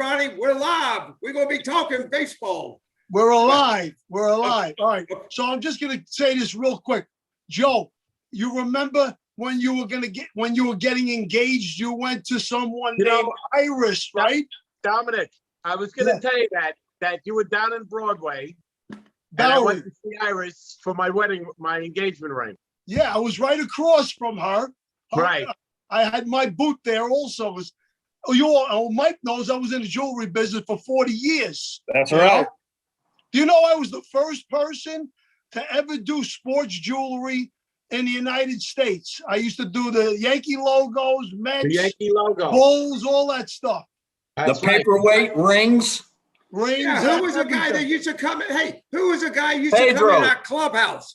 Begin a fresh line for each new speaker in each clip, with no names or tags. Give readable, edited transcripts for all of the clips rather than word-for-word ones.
everybody. We're live. We're going to be talking baseball.
We're alive. We're alive. All right. So I'm just going to say this real quick. Joe, you remember when you were getting engaged, you went to someone named Iris, right?
Dominic, I was going to tell you that you were down in Broadway. And I went to see Iris for my wedding, my engagement ring.
Yeah, I was right across from her.
Right.
I had my booth there also. Mike knows I was in the jewelry business for 40 years.
That's right.
Do you know I was the first person to ever do sports jewelry in the United States? I used to do the Yankee logos, Mets,
The Yankee logo.
Bulls, all that stuff.
The paperweight rings.
Rings.
Yeah, who was a guy that used to come in? Hey, who was a guy used to come in our clubhouse?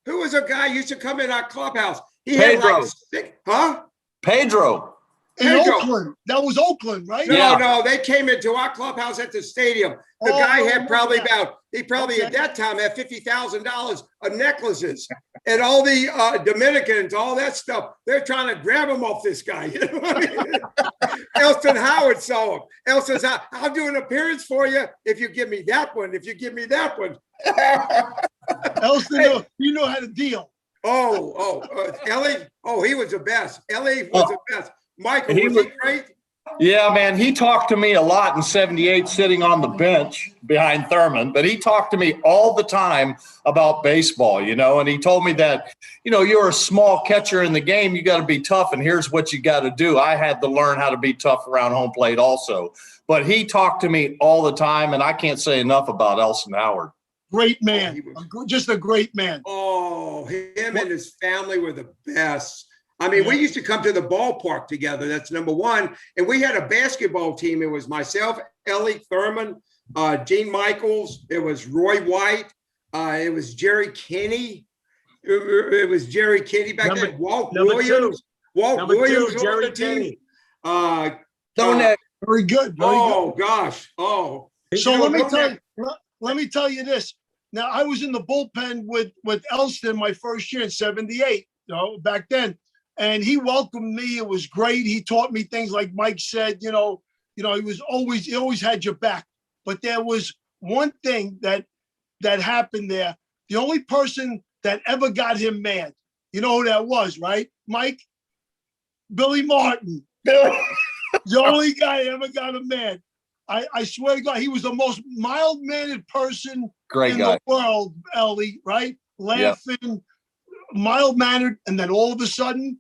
Who was a guy used to come in our clubhouse? He had like
Pedro.
In Oakland. That was Oakland, right?
No, they came into our clubhouse at the stadium. The guy had probably at that time had $50,000 of necklaces and all the Dominicans, all that stuff. They're trying to grab him off this guy. You know what I mean? Elston Howard saw him. Elston said, I'll do an appearance for you if you give me that one. If you give me that one.
Elston, you know how to deal.
Ellie. Oh, he was the best. Ellie was the best. Michael, was he great?
Yeah, man, he talked to me a lot in 78 sitting on the bench behind Thurman, but he talked to me all the time about baseball, and he told me that, you're a small catcher in the game. You got to be tough, and here's what you got to do. I had to learn how to be tough around home plate also. But he talked to me all the time, and I can't say enough about Elston Howard.
Great man. Just a great man.
Oh, him and his family were the best. I mean, we used to come to the ballpark together. That's number one. And we had a basketball team. It was myself, Ellie Thurman, Gene Michaels. It was Roy White. It was Jerry Kinney. It was Jerry Kinney back then. Walt Williams. Walt Williams.
Jerry Kinney.
Very good.
Gosh. Oh.
So let me tell you this. Now, I was in the bullpen with Elston my first year in 78, back then. And he welcomed me. It was great. He taught me things like Mike said, he always had your back. But there was one thing that happened there. The only person that ever got him mad, you know who that was, right? Mike? Billy Martin. The only guy ever got him mad. I swear to God, he was the most mild-mannered person in the world, Ellie, right? Laughing, mild-mannered, and then all of a sudden,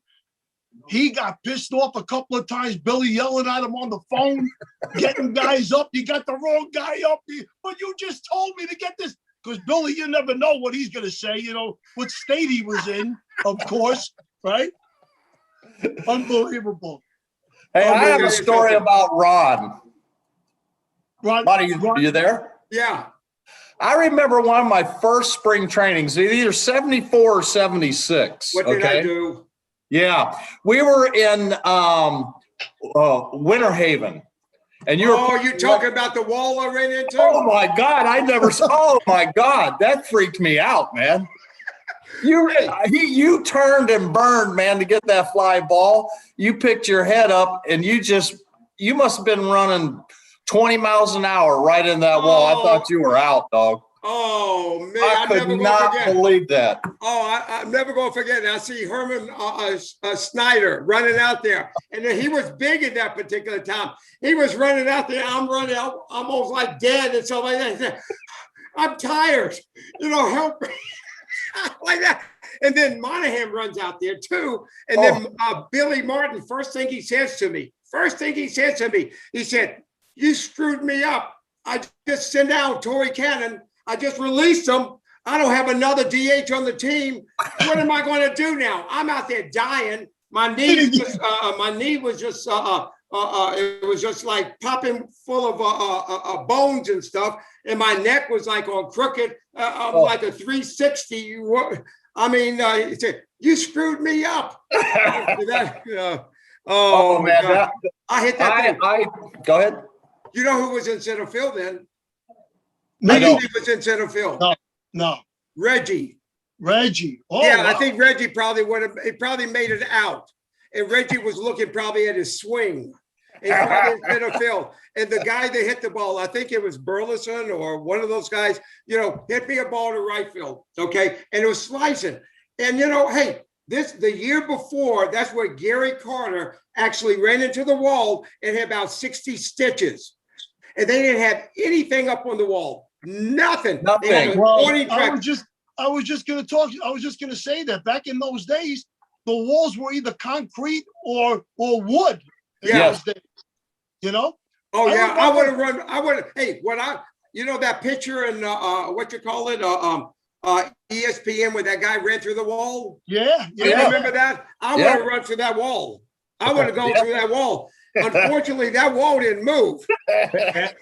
he got pissed off a couple of times. Billy yelling at him on the phone, getting guys up. You got the wrong guy up. But you just told me to get this. Because Billy, you never know what he's going to say, what state he was in, of course, right? Unbelievable.
Hey, I have a story about Ron. Ron, are you there?
Yeah.
I remember one of my first spring trainings, either 74 or 76.
What did I do?
Yeah, we were in Winter Haven, and you're
talking about the wall I ran into?
Oh my God, oh my God, that freaked me out, man. You turned and burned, man, to get that fly ball. You picked your head up, and you must have been running 20 miles an hour right in that wall. I thought you were out, dog.
Oh, man.
I could not believe that.
I'm never going to forget it. I see Herman Snyder running out there. And he was big at that particular time. He was running out there. I'm running out almost like dead and stuff like that. He said, I'm tired. Help me. Like that. And then Monahan runs out there too. And then Billy Martin, first thing he says to me, he said, you screwed me up. I just sent out Torrey Cannon. I just released him. I don't have another DH on the team. What am I going to do now? I'm out there dying. My knee was just it was just like popping full of bones and stuff. And my neck was like on crooked, like a 360. I mean, he said, you screwed me up.
Oh man.
I hit that.
Go ahead.
You know who was in center field then?
Reggie
was in center field.
No.
Reggie.
Oh,
yeah,
wow.
I think Reggie probably made it out. And Reggie was looking probably at his swing. He's probably in center field. And the guy that hit the ball, I think it was Burleson or one of those guys, hit me a ball to right field. Okay. And it was slicing. And, hey, the year before, that's where Gary Carter actually ran into the wall and had about 60 stitches. And they didn't have anything up on the wall. Nothing. They had a warning track.
I was just going to say that back in those days, the walls were either concrete or wood.
Yeah.
Oh
yeah. I would have run. Hey, that picture in what you call it? ESPN where that guy ran through the wall.
Yeah.
You remember that? I would have run through that wall. I would have gone through that wall. Unfortunately, that wall didn't move.
It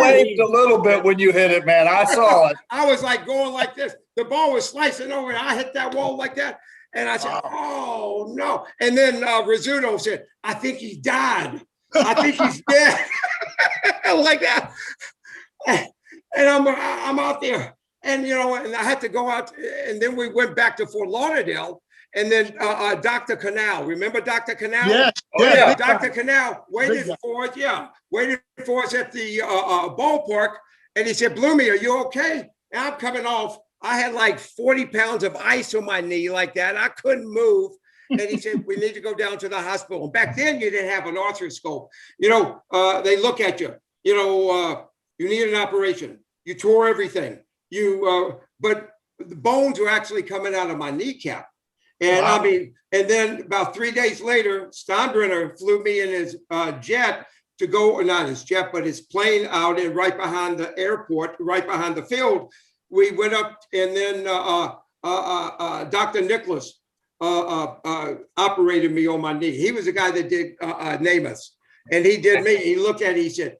waved a little bit when you hit it, man. I saw it.
I was like going like this. The ball was slicing over, and I hit that wall like that. And I said, "Oh no!" And then Rizzuto said, "I think he died. I think he's dead." Like that. And I'm out there, and and I had to go out, and then we went back to Fort Lauderdale. And then Dr. Canal, remember Dr. Canal?
Yeah.
Dr. Canal waited for us. Yeah, waited for us at the ballpark, and he said, "Bloomy, are you okay?" And I'm coming off. I had like 40 pounds of ice on my knee like that. I couldn't move. And he said, "We need to go down to the hospital." And back then, you didn't have an arthroscope. They look at you. You need an operation. You tore everything. But the bones were actually coming out of my kneecap. And wow. And then about 3 days later, Steinbrenner flew me in his jet to go, not his jet, but his plane out and right behind the airport, right behind the field. We went up, and then Dr. Nicholas operated me on my knee. He was the guy that did Namath, and he did me. He looked at it, he said,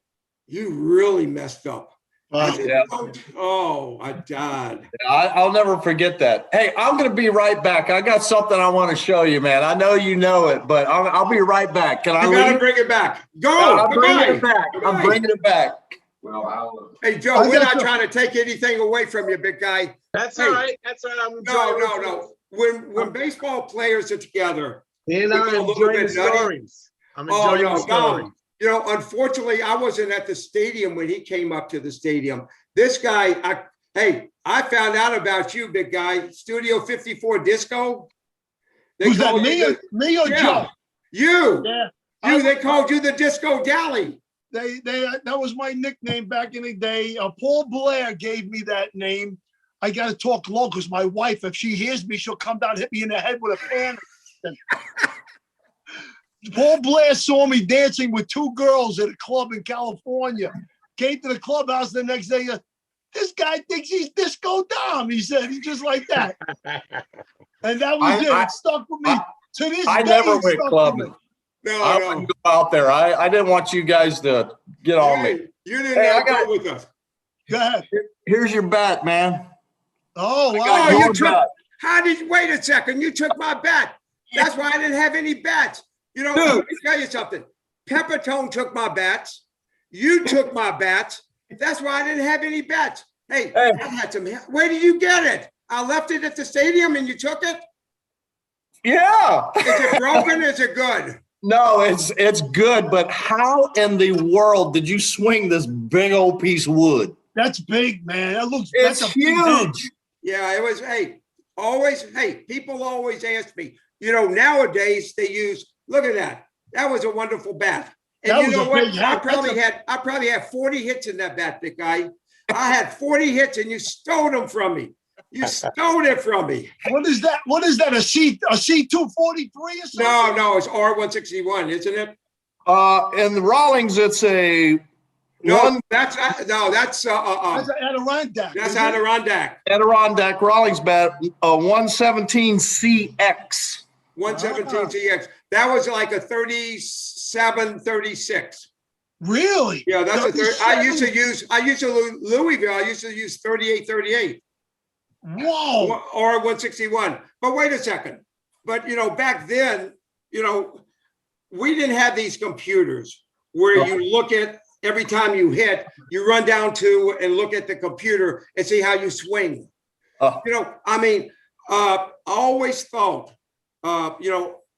"You really messed up." I said, I died.
I'll never forget that. Hey, I'm going to be right back. I got something I want to show you, man. I know you know it, but I'll be right back. Can I leave?
You got to bring it back. Go.
I'm bringing it back. I'm bringing it back.
Well, hey, Joe, we're not trying to take anything away from you, big guy.
That's all right. That's all right.
No. When baseball players are together,
I'm enjoying the stories. I'm enjoying the stories.
Unfortunately, I wasn't at the stadium when he came up to the stadium. This guy, I found out about you, big guy. Studio 54 Disco.
Who's that, me or Joe?
You. Yeah. They called you the Disco Dally.
That was my nickname back in the day. Paul Blair gave me that name. I got to talk low because my wife, if she hears me, she'll come down and hit me in the head with a pan. Paul Blair saw me dancing with two girls at a club in California. Came to the clubhouse the next day. "This guy thinks he's Disco Dom," he said. He's just like that. And that was it. It stuck with me to this day.
I never went clubbing. I wouldn't go out there. I didn't want you guys to get on me.
You didn't go with us.
Go ahead.
Here's your bat, man.
Oh, wow.
Wait a second. You took my bat. That's why I didn't have any bats. Let me tell you something. Peppertone took my bats. You took my bats. That's why I didn't have any bats. Hey, I had some. Where did you get it? I left it at the stadium and you took it?
Yeah.
Is it broken? Is it good?
No, it's good. But how in the world did you swing this big old piece of wood?
That's big, man.
It's huge.
Yeah, it was. People always ask me, nowadays they use, look at that. That was a wonderful bat. And you know what? I probably had 40 hits in that bat, big guy. I had 40 hits and you stole them from me. You stole it from me.
What is that? A C243 or something?
No, it's R161, isn't it?
In the Rawlings, it's a
that's
Adirondack.
That's Adirondack.
Adirondack Rawlings bat, 117CX.
117CX. That was like a 37, 36.
Really?
Yeah, that's I used to Louisville. I used to use 38, 38.
Whoa.
Or 161. But wait a second. But back then, we didn't have these computers where you look at every time you hit, you run down to and look at the computer and see how you swing. I always thought,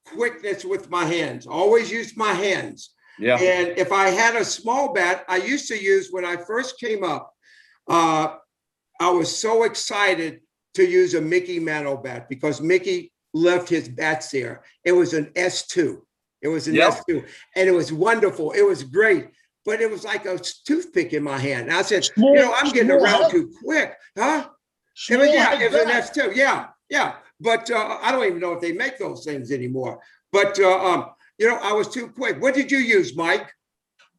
quickness with my hands. Always used my hands.
Yeah.
And if I had a small bat, I used to use when I first came up, I was so excited to use a Mickey Mantle bat because Mickey left his bats there. It was an S2. It was an S2, and it was wonderful. It was great, but it was like a toothpick in my hand. And I said, I'm getting around too quick, huh? It was an S2. Yeah. But I don't even know if they make those things anymore. But I was too quick. What did you use, Mike?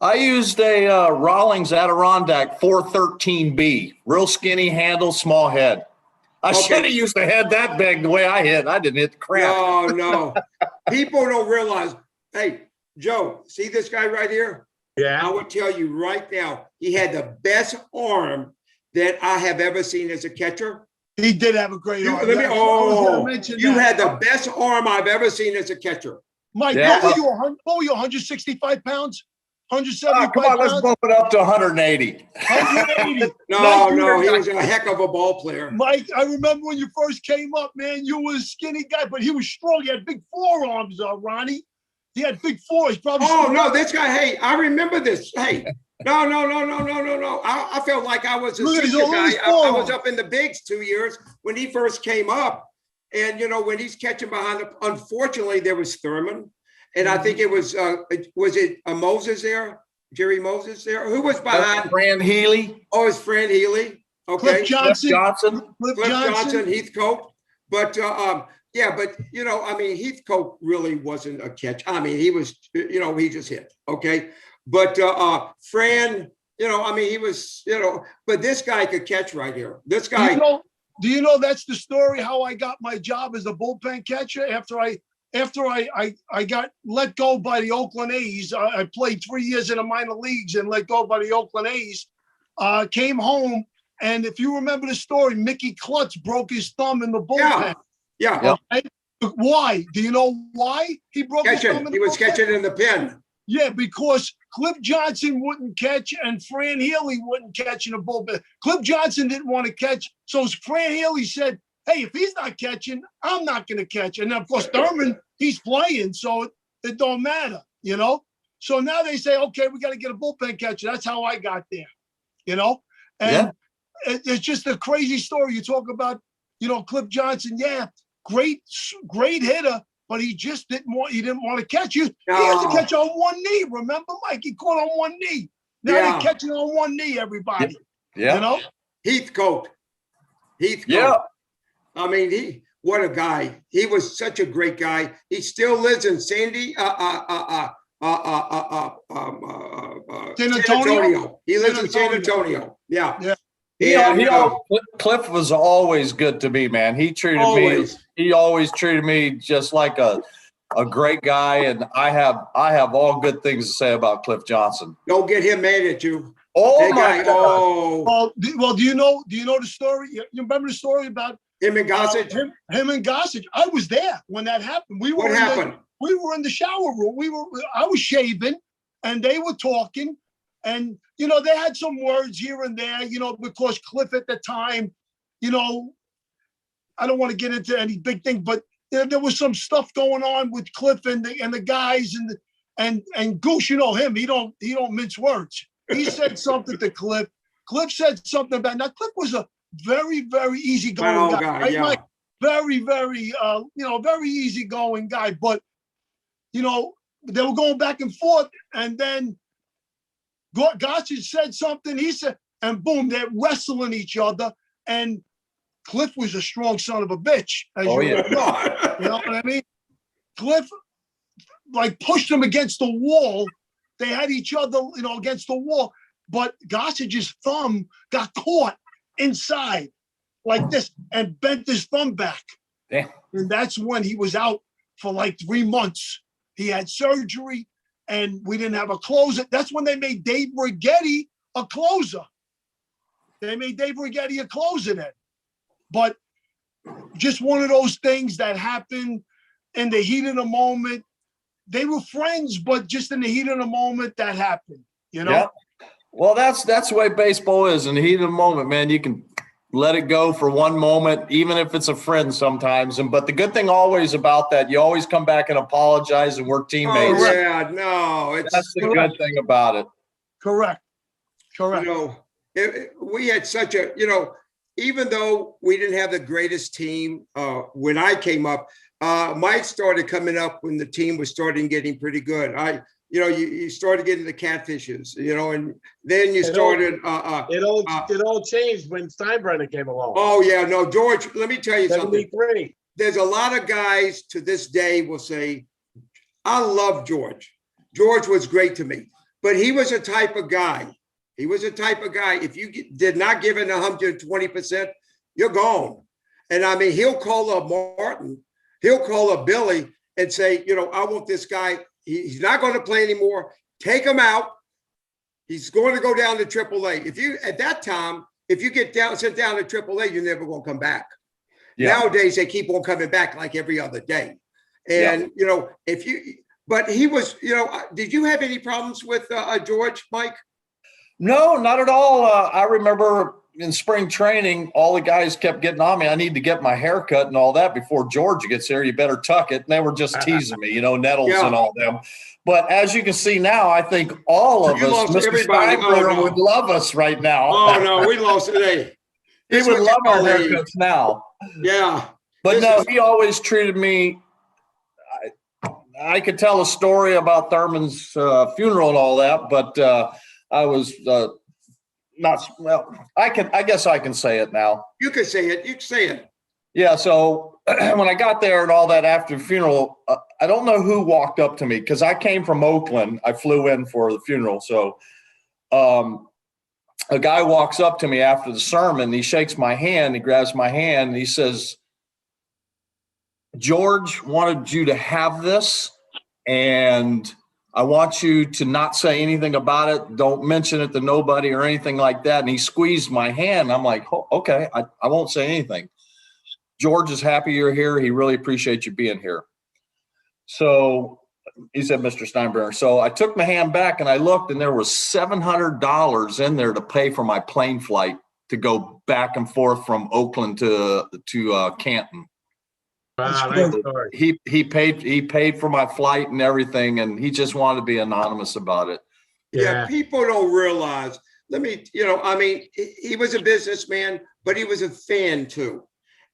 I used a Rawlings Adirondack 413B, real skinny handle, small head. I should have used a head that big the way I hit. I didn't hit the crap.
No. People don't realize. Hey, Joe, see this guy right here?
Yeah.
I would tell you right now, he had the best arm that I have ever seen as a catcher.
He did have a great arm.
You had the best arm I've ever seen as a catcher.
Mike, what were you, 165 pounds? 175
come on, let's bump it up to 180.
180.
No, he was a heck of a ball player.
Mike, I remember when you first came up, man, you were a skinny guy, but he was strong. He had big forearms, Ronnie. He had big fours.
This guy, hey, I remember this. Hey, no. I felt like I was a senior guy. I was up in the bigs 2 years when he first came up. And, when he's catching behind, unfortunately, there was Thurman. And I think it was it Moses there? Jerry Moses there? Who was behind?
Fran Healy.
Oh, it's Fran Healy. Okay.
Cliff Johnson.
Heathcote. But, Heathcote really wasn't a catch. He was, he just hit. Okay. But Fran, he was, but this guy could catch right here. This guy.
Do you know that's the story how I got my job as a bullpen catcher after I got let go by the Oakland A's. I played 3 years in the minor leagues and let go by the Oakland A's. Came home, and if you remember the story, Mickey Klutz broke his thumb in the bullpen.
Yeah.
Right? Why? Do you know why he broke his thumb in the bullpen?
He was catching in the pen.
Yeah, because Cliff Johnson wouldn't catch and Fran Healy wouldn't catch in the bullpen. Cliff Johnson didn't want to catch, so Fran Healy said, hey, if he's not catching, I'm not going to catch. And of course, Thurman, he's playing, so it don't matter, So now they say, okay, we got to get a bullpen catcher. That's how I got there, And it's just a crazy story. You talk about, Cliff Johnson, great hitter, but he just didn't want to catch you. He has to catch on one knee. Remember, Mike? He caught on one knee. Now they're catching on one knee, everybody.
Yeah. Heathcote.
Yeah.
What a guy. He was such a great guy. He still lives in San Antonio. He lives in San Antonio. Yeah.
Cliff was always good to me, man. He always treated me just like a great guy, and I have all good things to say about Cliff Johnson.
Don't get him mad at you.
Oh my God.
Well, do you know the story? You remember the story about
him and Gossage?
Him and Gossage. I was there when that happened.
What happened?
We were in the shower room. I was shaving, and they were talking, and they had some words here and there, because Cliff at the time, I don't want to get into any big thing, but there was some stuff going on with Cliff and the guys and Goose. Him. He don't mince words. He said something to Cliff. Cliff said something about. Now Cliff was a very, very easygoing guy. Right?
Yeah.
Like, very, very, very easygoing guy. But they were going back and forth, and then Gossage said something. He said, and boom, they're wrestling each other. And Cliff was a strong son of a bitch, as know. You know what I mean? Cliff pushed him against the wall. They had each other, against the wall. But Gossage's thumb got caught inside like this and bent his thumb back.
Damn.
And that's when he was out for 3 months. He had surgery, and we didn't have a closer. That's when they made Dave Righetti a closer. They made Dave Righetti a closer then. But just one of those things that happened in the heat of the moment. They were friends, but just in the heat of the moment, that happened,
Yeah. Well, that's the way baseball is. In the heat of the moment, man, you can let it go for one moment, even if it's a friend sometimes. But the good thing always about that, you always come back and apologize, and we're teammates.
Oh, yeah, no,
That's the good thing about it.
Correct.
you
Correct.
know, we had such a, even though we didn't have the greatest team when I came up, Mike started coming up when the team was starting getting pretty good. You started getting the catfishes, and then you started.
It all changed when Steinbrenner came along.
Oh yeah, no, George. Let me tell you something.
73.
There's a lot of guys to this day will say, "I love George. George was great to me," but he was a type of guy. He was a type of guy. If you did not give it 120%, you're gone. And I mean, he'll call up Martin. He'll call up Billy and say, I want this guy. He's not going to play anymore. Take him out. He's going to go down to AAA. At that time, if you sit down to AAA, you're never going to come back. Yeah. Nowadays, they keep on coming back like every other day. And, but he was, did you have any problems with George, Mike?
No, not at all. I remember in spring training, all the guys kept getting on me. I need to get my hair cut and all that before George gets here. You better tuck it. And they were just teasing me, Nettles and all them. But as you can see now, I think all of us, Mr. Steinbrenner would love us right now.
Oh, no, we lost today.
He would love our haircuts now.
Yeah.
But no, he always treated me. I could tell a story about Thurman's funeral and all that, but I was not well. I guess I can say it now.
You can say it. You can say it.
Yeah. So when I got there and all that after the funeral, I don't know who walked up to me because I came from Oakland. I flew in for the funeral. So a guy walks up to me after the sermon. He shakes my hand. He grabs my hand. And he says, "George wanted you to have this, and I want you to not say anything about it. Don't mention it to nobody or anything like that." And he squeezed my hand. I'm like, "Oh, okay, I won't say anything. George is happy you're here. He really appreciates you being here." So he said, "Mr. Steinbrenner." So I took my hand back and I looked, and there was $700 in there to pay for my plane flight to go back and forth from Oakland to Canton. He paid for my flight and everything, and he just wanted to be anonymous about it.
Yeah, people don't realize. He was a businessman, but he was a fan too,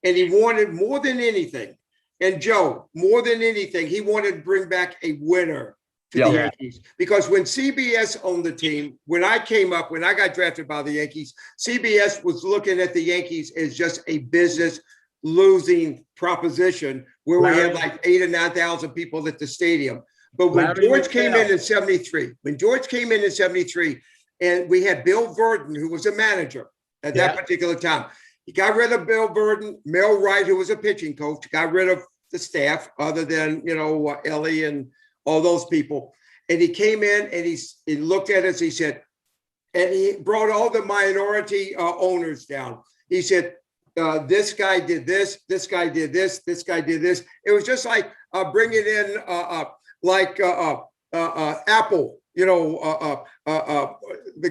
and he wanted more than anything. And Joe, more than anything, he wanted to bring back a winner to the Yankees, because when CBS owned the team, when I got drafted by the Yankees, CBS was looking at the Yankees as just a business losing proposition where we had like 8,000 or 9,000 people at the stadium. But when George came in 73, and we had Bill Verdon, who was a manager at that particular time, he got rid of Bill Verdon. Mel Wright, who was a pitching coach, got rid of the staff other than, Ellie and all those people. And he came in and he looked at us, he said, and he brought all the minority owners down. He said, this guy did this, this guy did this, this guy did this. It was just like bringing in Apple, the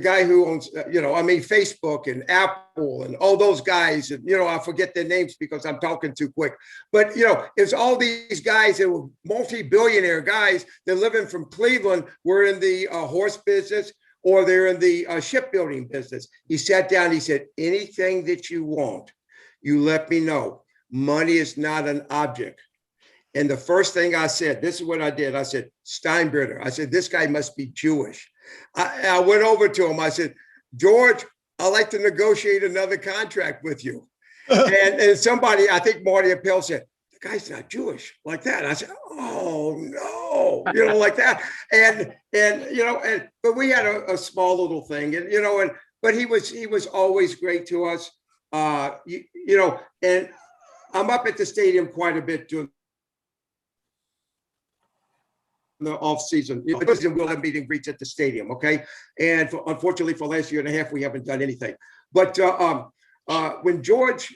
guy who owns, Facebook and Apple and all those guys. And, I forget their names because I'm talking too quick. But, it's all these guys that were multi-billionaire guys that living from Cleveland were in the horse business, or they're in the shipbuilding business. He sat down, he said, anything that you want, you let me know. Money is not an object. And the first thing I said, this is what I did. I said, Steinbrenner. I said, this guy must be Jewish. I went over to him. I said, George, I'd like to negotiate another contract with you. and somebody, I think Marty Appel said, the guy's not Jewish like that. And I said, oh no, like that. But we had a small little thing, but he was always great to us. And I'm up at the stadium quite a bit during the off season. We'll have meet and greets at the stadium. Okay. And unfortunately for the last year and a half, we haven't done anything. But when George,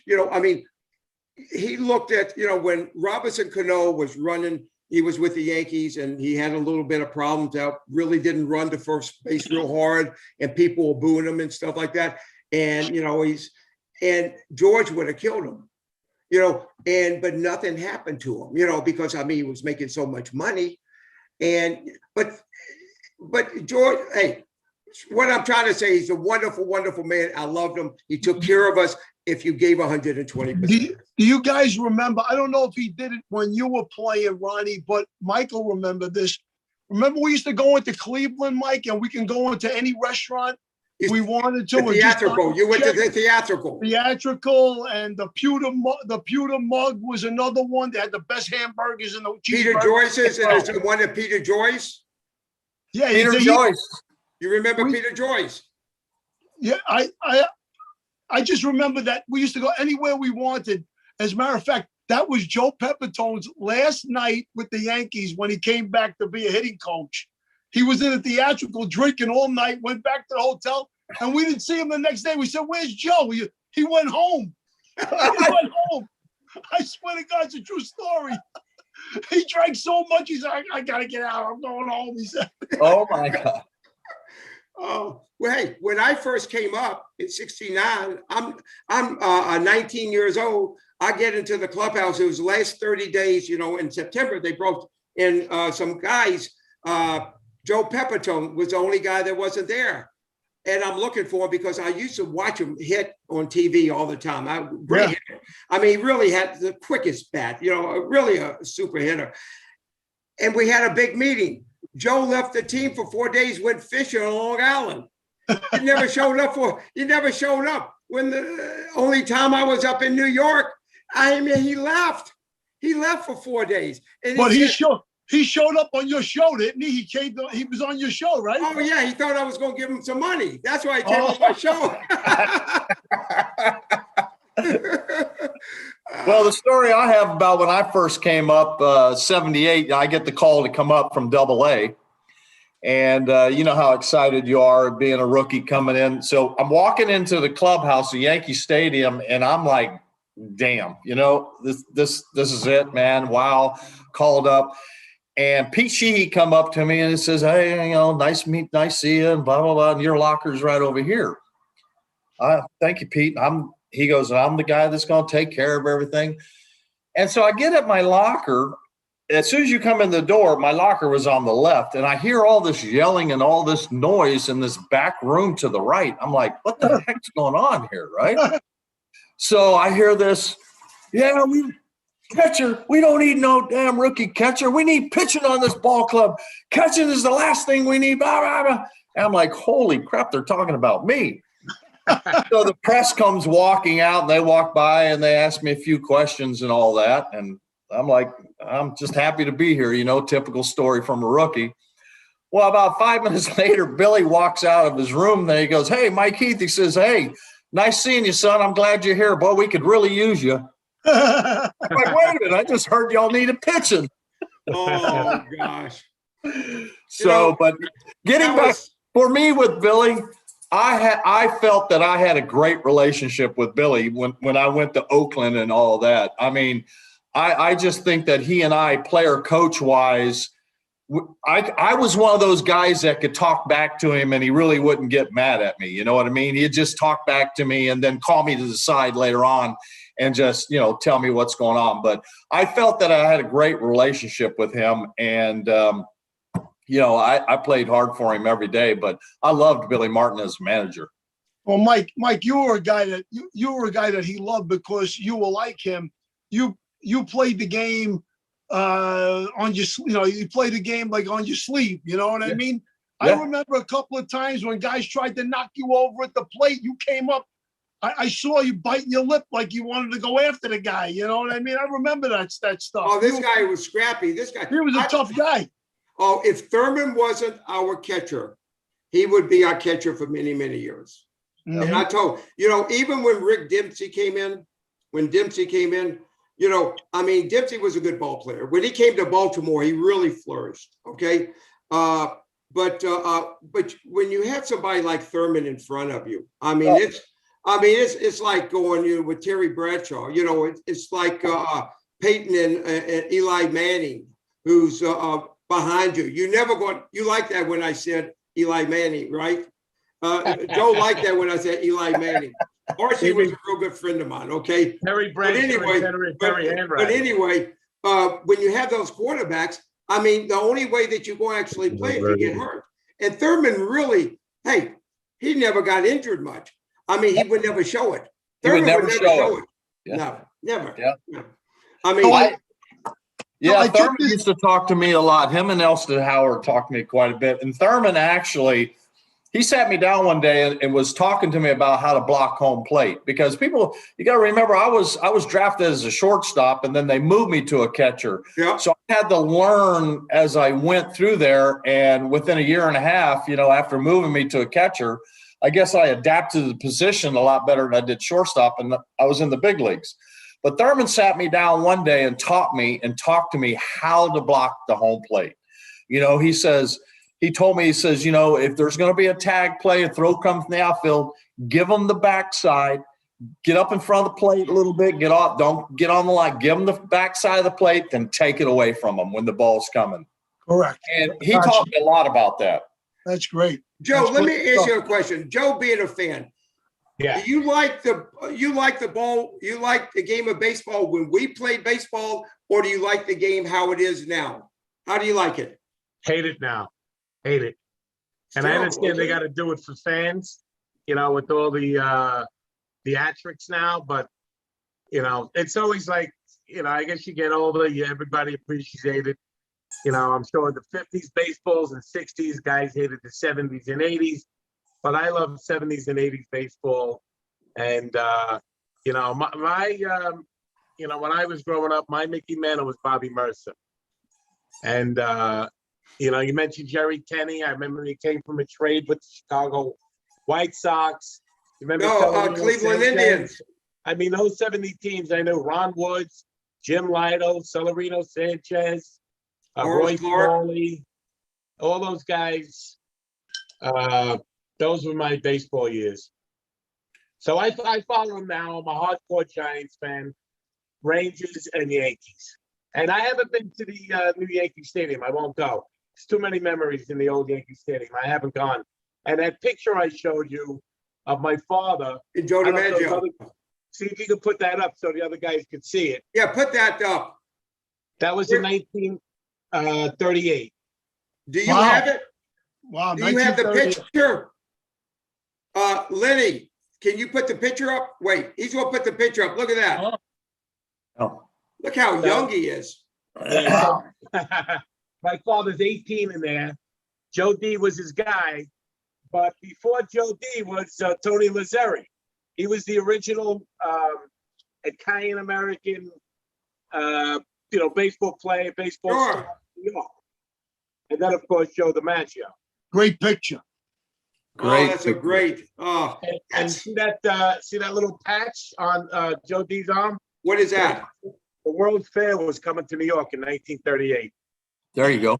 he looked at, when Robinson Cano was running, he was with the Yankees and he had a little bit of problems out, really didn't run to first base real hard, and people were booing him and stuff like that. And, and George would have killed him, but nothing happened to him, because he was making so much money. But George, hey, what I'm trying to say, he's a wonderful, wonderful man. I loved him. He took care of us if you gave 120%.
Do you guys remember? I don't know if he did it when you were playing, Ronnie, but Michael remember this. Remember we used to go into Cleveland, Mike, and we can go into any restaurant we wanted to.
The theatrical. You went to the theatrical.
Theatrical, and the pewter mug was another one. They had the best hamburgers in the
Peter Joyce's, and there's the one at Peter Joyce.
Yeah,
Peter Joyce.
You remember Peter Joyce?
Yeah, I just remember that we used to go anywhere we wanted. As a matter of fact, that was Joe Pepitone's last night with the Yankees when he came back to be a hitting coach. He was in a theatrical drinking all night, went back to the hotel, and we didn't see him the next day. We said, "Where's Joe?" He went home. He went home. I swear to God, it's a true story. He drank so much, he said, I got to get out. I'm going home, he said.
Oh, my God.
Oh, well, hey, when I first came up in 69, I'm 19 years old. I get into the clubhouse. It was the last 30 days, in September, they brought in some guys. Joe Pepitone was the only guy that wasn't there. And I'm looking for him because I used to watch him hit on TV all the time. Great hitter. He really had the quickest bat, really a super hitter. And we had a big meeting. Joe left the team for 4 days, went fishing on Long Island. He never showed up when the only time I was up in New York. He left. He left for 4 days. And
but he showed up on your show, didn't he? He was on your show, right?
Oh yeah, he thought I was going to give him some money. That's why he came on my show.
Well, the story I have about when I first came up, 78, I get the call to come up from AA. And you know how excited you are being a rookie coming in. So I'm walking into the clubhouse, the Yankee Stadium, and I'm like, damn, this is it, man. Wow. Called up. And Pete Sheehy come up to me and says, "Hey, nice to meet, nice to see you, and blah, blah, blah. And your locker's right over here." Thank you, Pete. He goes, "I'm the guy that's going to take care of everything." And so I get at my locker. As soon as you come in the door, my locker was on the left, and I hear all this yelling and all this noise in this back room to the right. I'm like, what the heck's going on here, right? So I hear this, catcher, we don't need no damn rookie catcher. We need pitching on this ball club. Catching is the last thing we need, blah, blah, blah. And I'm like, holy crap, they're talking about me. So the press comes walking out, and they walk by, and they ask me a few questions and all that. And I'm like, I'm just happy to be here, typical story from a rookie. Well, about 5 minutes later, Billy walks out of his room, and he goes, "Hey, Mike Heath," he says, "Hey, nice seeing you, son. I'm glad you're here. Boy, we could really use you." I'm like, wait a minute, I just heard y'all needed pitching.
Oh, gosh.
So, but getting back, for me with Billy, I felt that I had a great relationship with Billy when I went to Oakland and all that. I just think that he and I, player coach wise, I was one of those guys that could talk back to him and he really wouldn't get mad at me. You know what I mean? He'd just talk back to me and then call me to the side later on and just, tell me what's going on. But I felt that I had a great relationship with him. And, I played hard for him every day, but I loved Billy Martin as a manager.
Well, Mike, you were a guy that he loved because you were like him. You played the game on your, you played the game like on your sleeve. You know what I mean? Yeah. I remember a couple of times when guys tried to knock you over at the plate, you came up. I saw you biting your lip like you wanted to go after the guy. You know what I mean? I remember that stuff.
Oh, this guy was scrappy.
He was a tough guy.
Oh, if Thurman wasn't our catcher, he would be our catcher for many, many years. Mm-hmm. And I told, even when Dempsey came in, Dempsey was a good ball player. When he came to Baltimore, he really flourished. Okay. But when you have somebody like Thurman in front of you, it's like going with Terry Bradshaw. It's like Peyton and Eli Manning, who's behind you. You like that when I said Eli Manning, right? Joe liked that when I said Eli Manning. Archie was a real good friend of mine. Okay.
Terry
But
Bradshaw
anyway,
and Terry
but
Handwriting.
anyway, when you have those quarterbacks, I mean, the only way that you go actually play is you get hurt. And Thurman really, hey, he never got injured much. I mean, he would never show it.
He would
Thurman
never show it. Yeah.
No, never.
Yeah.
No. I mean,
Yeah,
I took
Thurman
this-
used to talk to me a lot. Him and Elston Howard talked to me quite a bit. And Thurman actually, he sat me down one day and was talking to me about how to block home plate. Because people, you got to remember, I was drafted as a shortstop, and then they moved me to a catcher.
yeah.
So I had to learn as I went through there. And within a year and a half, after moving me to a catcher, I guess I adapted to the position a lot better than I did shortstop, and I was in the big leagues. But Thurman sat me down one day and taught me and talked to me how to block the home plate. He told me, if there's going to be a tag play, a throw comes from the outfield, give them the backside, get up in front of the plate a little bit, get off, don't get on the line, give them the backside of the plate, then take it away from them when the ball's coming.
Correct.
And he taught me a lot about that.
That's great.
Joe,
That's
let
great
me ask
stuff.
you a question. Joe, being a fan,
Yeah.
do you like the ball? You like the game of baseball when we played baseball, or do you like the game how it is now? How do you like it?
Hate it now. Hate it. And I
Still,
understand they
okay.
got to do it for fans, with all the theatrics now. But it's always like, I guess you get older, everybody appreciates it. I'm sure the 50s baseballs and 60s guys hated the 70s and 80s, but I love 70s and 80s baseball. And when I was growing up, my Mickey Mantle was Bobby Mercer. And you mentioned Jerry Kenny. I remember he came from a trade with the Chicago White Sox. You remember
Cleveland Indians.
I mean, those 70 teams, I know Ron Woods, Jim Lido, Celerino Sanchez, Roy Smalley, all those guys. Those were my baseball years. So I follow them now. I'm a hardcore Giants fan, Rangers and Yankees. And I haven't been to the new Yankee Stadium. I won't go. There's too many memories in the old Yankee Stadium. I haven't gone. And that picture I showed you of my father.
And Joe DiMaggio.
See if you can put that up so the other guys could see it.
Yeah, put that up.
That was in 1938.
Do you
Wow.
have it?
Wow.
Do you have the
1930.
picture? Lenny, can you put the picture up? Wait, he's gonna put the picture up. Look at that.
Oh.
Look how young he is.
My father's 18 in there. Joe D was his guy. But before Joe D was Tony Lazzeri. He was the original Italian-American, baseball player, baseball
Sure.
star in New York. And then, of course, Joe DiMaggio.
Great picture.
Oh, that's a great. Oh,
And see that little patch on Joe D's arm?
what is that?
The World's Fair was coming to New York in 1938.
There you go.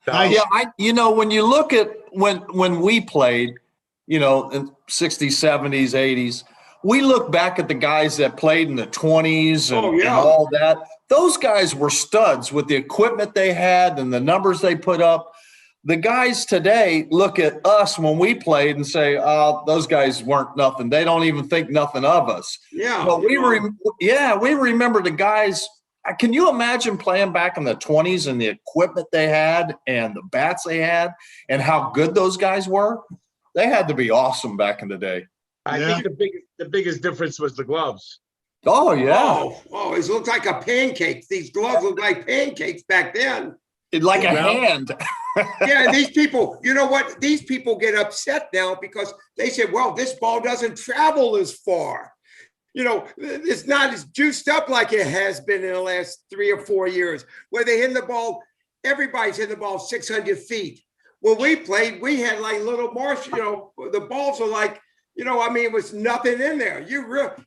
So,
Nice.
Yeah, when you look at when we played, in 60s, 70s, 80s, we look back at the guys that played in the 20s and,
Oh, yeah.
and all that. Those guys were studs with the equipment they had and the numbers they put up. The guys today look at us when we played and say, "Oh, those guys weren't nothing. They don't even think nothing of us."
Yeah.
But we remember the guys. Can you imagine playing back in the 20s and the equipment they had and the bats they had and how good those guys were? They had to be awesome back in the day.
I think the biggest difference was the gloves.
Oh, yeah.
Oh, it looked like a pancake. These gloves looked like pancakes back then.
Like a hand.
Yeah, and these people, you know what? These people get upset now because they say, well, this ball doesn't travel as far. It's not as juiced up like it has been in the last 3 or 4 years, where they hit the ball, everybody's hitting the ball 600 feet. When we played, we had like little marsh, the balls are like, it was nothing in there.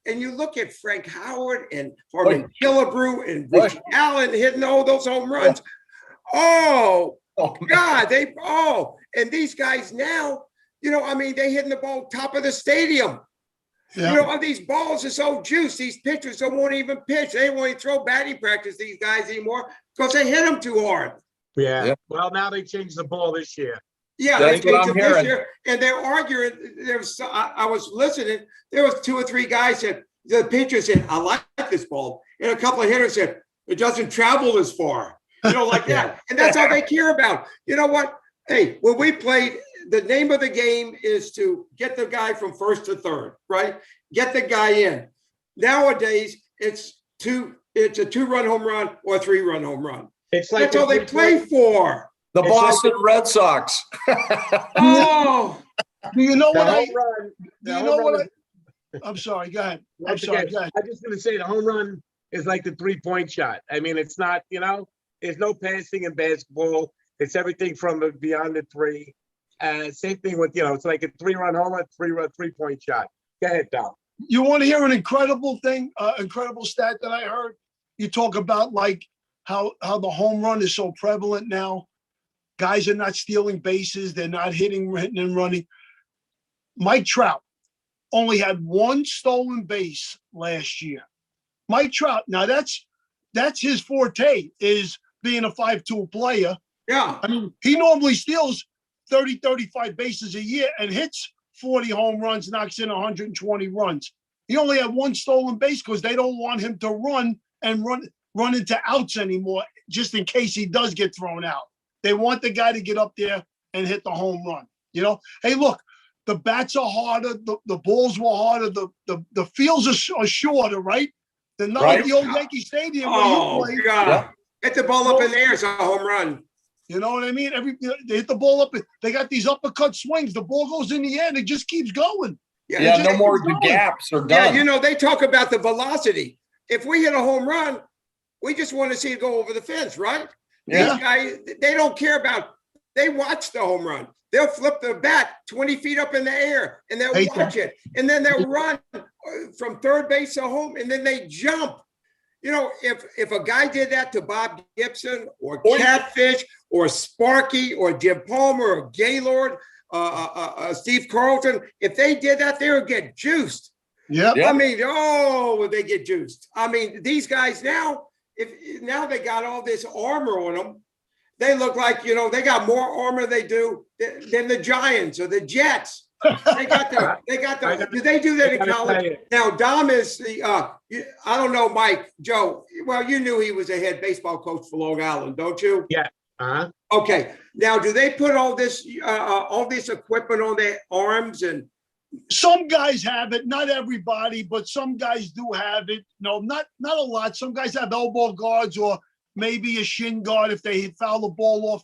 And you look at Frank Howard and Harmon Killebrew and Richie Allen hitting all those home runs. Oh, God, and these guys now, they hitting the ball top of the stadium.
Yeah.
These balls are so juiced. These pitchers don't want to even pitch. They won't even throw batting practice, these guys anymore, because they hit them too hard.
Yeah. Well, now they changed the ball this year.
Yeah,
That's
they
what
changed
I'm
it this
hearing.
year, and they're arguing. I was listening. There was 2 or 3 guys said the pitcher said, "I like this ball," and a couple of hitters said, "It doesn't travel as far." Like that, and that's all they care about. You know what? Hey, when we played, the name of the game is to get the guy from first to third, right? Get the guy in. Nowadays, it's a 2-run home run or a 3-run home run.
It's like
That's all they play for.
The
It's
Boston Red Sox.
Oh,
Do you know
the
what
home
I?
run.
Do
The
you
home
know what
run
I'm sorry. Go ahead. I'm
Once
sorry.
again,
Go ahead.
I'm just going to say the home run is like the 3-point shot. I mean, it's not, there's no passing in basketball. It's everything from beyond the 3. Same thing with, it's like a 3-run home run, 3-point shot. Go ahead, Dom.
You want to hear an incredible thing, incredible stat that I heard? You talk about like how the home run is so prevalent now. Guys are not stealing bases. They're not hitting and running. Mike Trout only had 1 stolen base last year. Mike Trout, now that's his forte, is being a 5-tool player.
yeah.
I mean, he normally steals 30, 35 bases a year and hits 40 home runs, knocks in 120 runs. He only had 1 stolen base because they don't want him to run into outs anymore, just in case he does get thrown out. They want the guy to get up there and hit the home run. Hey, look, the bats are harder, the balls were harder, the fields are shorter, right? They're not like the old Yankee Stadium where
Oh,
you play.
God.
Yeah.
Hit the ball up in the air, it's a home run.
You know what I mean? They hit the ball up. They got these uppercut swings. The ball goes in the air and it just keeps going.
Yeah,
just
no more
keeps going.
gaps are done.
Yeah, they talk about the velocity. If we hit a home run, we just want to see it go over the fence, right?
Yeah.
These guys, they don't care about, they watch the home run. They'll flip the bat 20 feet up in the air and they'll watch it. And then they'll run from third base to home and then they jump. If a guy did that to Bob Gibson or Catfish or Sparky or Jim Palmer or Gaylord, Steve Carlton, if they did that, they would get juiced.
Yeah.
I mean, would they get juiced? I mean, these guys now, now they got all this armor on them. They look like, they got more armor they do than the Giants or the Jets. They got the. Do they do that in college? Now, Dom is the. I don't know, Mike, Joe. Well, you knew he was a head baseball coach for Long Island, don't you?
Yeah. Uh-huh.
Okay. Now, do they put all this equipment on their arms and?
Some guys have it, not everybody, but some guys do have it. No, not a lot. Some guys have elbow guards or maybe a shin guard if they foul the ball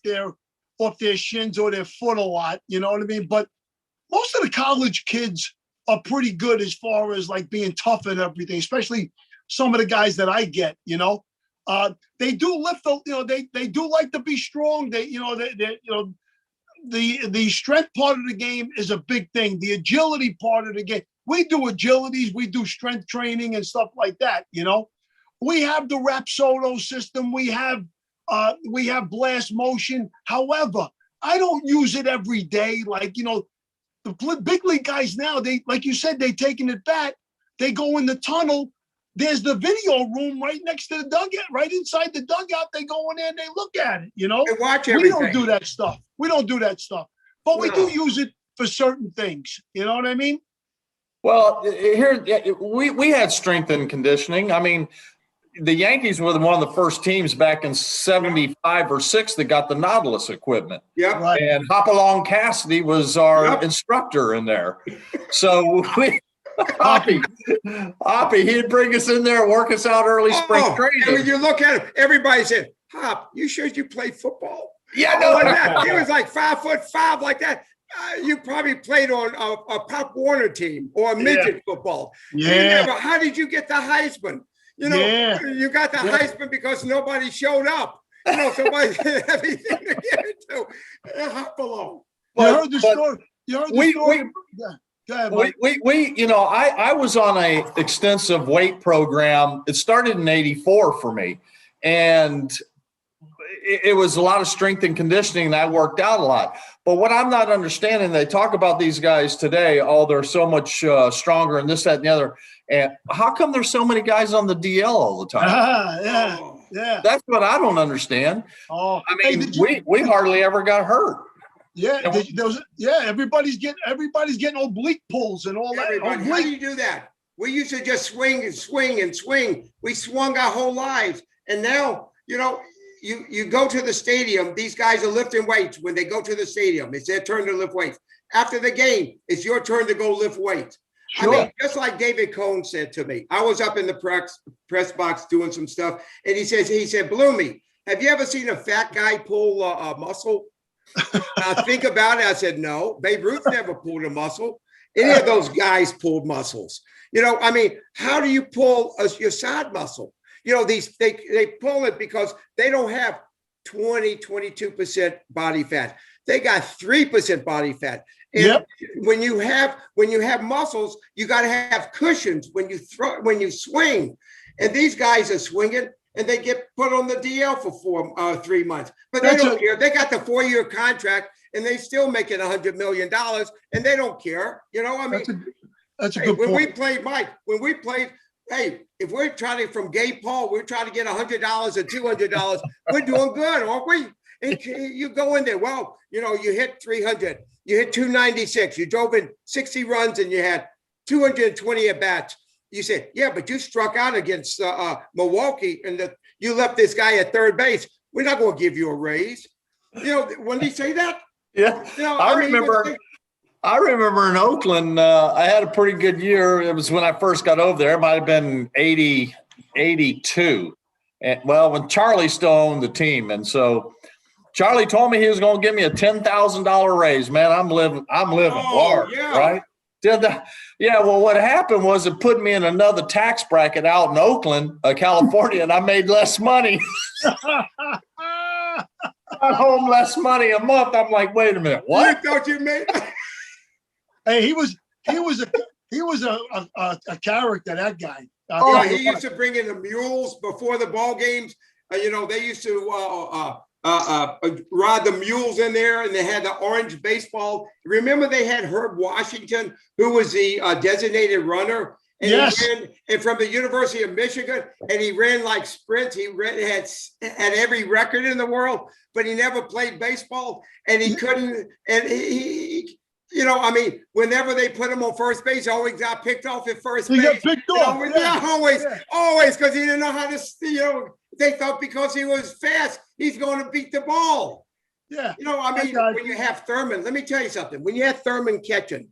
off their shins or their foot a lot. You know what I mean? But most of the college kids are pretty good as far as like being tough and everything, especially some of the guys that I get, they do lift, they do like to be strong. The strength part of the game is a big thing. The agility part of the game, we do agilities, we do strength training and stuff like that. We have the Rapsodo system. We have blast motion. However, I don't use it every day. Like, the big league guys now, they, like you said, they taking it back. They go in the tunnel. There's the video room right next to the dugout, right inside the dugout. They go in there and they look at it,
They watch everything.
We don't do that stuff. But we do use it for certain things. You know what I mean?
Well, here we had strength and conditioning. I mean, the Yankees were one of the first teams back in 75 or 6 that got the Nautilus equipment.
Yeah.
Right.
And Hopalong Cassidy was our instructor in there. So Hoppy, he'd bring us in there, work us out early spring training.
And when you look at him, everybody said, Hop, you sure you played football?
Yeah, no.
He was like 5'5" like that. You probably played on a Pop Warner team or a midget football.
Yeah.
How did you get the Heisman? You got the Heisman because nobody showed up. Somebody didn't have anything to give it to. Hop along.
You heard the story. Yeah. Go ahead, Mike.
I was on a extensive weight program. It started in '84 for me, and it was a lot of strength and conditioning, and I worked out a lot. But what I'm not understanding, they talk about these guys today, they're so much stronger and this, that, and the other. And how come there's so many guys on the DL all the time?
Yeah.
That's what I don't understand.
Oh,
I mean, we hardly ever got hurt.
Yeah, everybody's getting oblique pulls and all that.
Everybody, how do you do that? We used to just swing and swing and swing. We swung our whole lives. And now, you go to the stadium, these guys are lifting weights. When they go to the stadium, it's their turn to lift weights. After the game, it's your turn to go lift weights. Sure. I mean, just like David Cohn said to me, I was up in the press box doing some stuff, and he said, Bloomy, have you ever seen a fat guy pull a muscle? I think about it. I said, no. Babe Ruth never pulled a muscle. Any of those guys pulled muscles. I mean, how do you pull your side muscle? They pull it because they don't have 22% body fat. They got 3% body fat. And when you have muscles, you got to have cushions when you swing. And these guys are swinging and they get put on the DL for 3 months. But they don't care. They got the 4-year contract and they still making $100 million and they don't care. I mean,
that's a good point.
When we played, hey, if we're trying to, from Gay Paul, we're trying to get $100 or $200, we're doing good, aren't we? And you go in there, well, you hit 300, you hit 296, you drove in 60 runs and you had 220 at bats. You say, yeah, but you struck out against Milwaukee and you left this guy at third base. We're not going to give you a raise. When they say that?
Yeah, I remember in Oakland, I had a pretty good year. It was when I first got over there. It might have been 80, 82. And, when Charlie still owned the team. And so Charlie told me he was going to give me a $10,000 raise. Man, I'm living large, right? Well, what happened was it put me in another tax bracket out in Oakland, California, and I made less money. Got home less money a month. I'm like, wait a minute, what?
Don't you made?
Hey, he was a character, that guy.
He used to bring in the mules before the ball games. They used to ride the mules in there, and they had the orange baseball. Remember, they had Herb Washington, who was the designated runner. And
yes.
He ran, and from the University of Michigan, and he ran like sprints. He had every record in the world, but he never played baseball, and he couldn't. And he whenever they put him on first base, he always got picked off at first base.
He got picked off.
Always, because he didn't know how to. They thought because he was fast, he's going to beat the ball.
Yeah.
When you have Thurman, let me tell you something. When you have Thurman catching,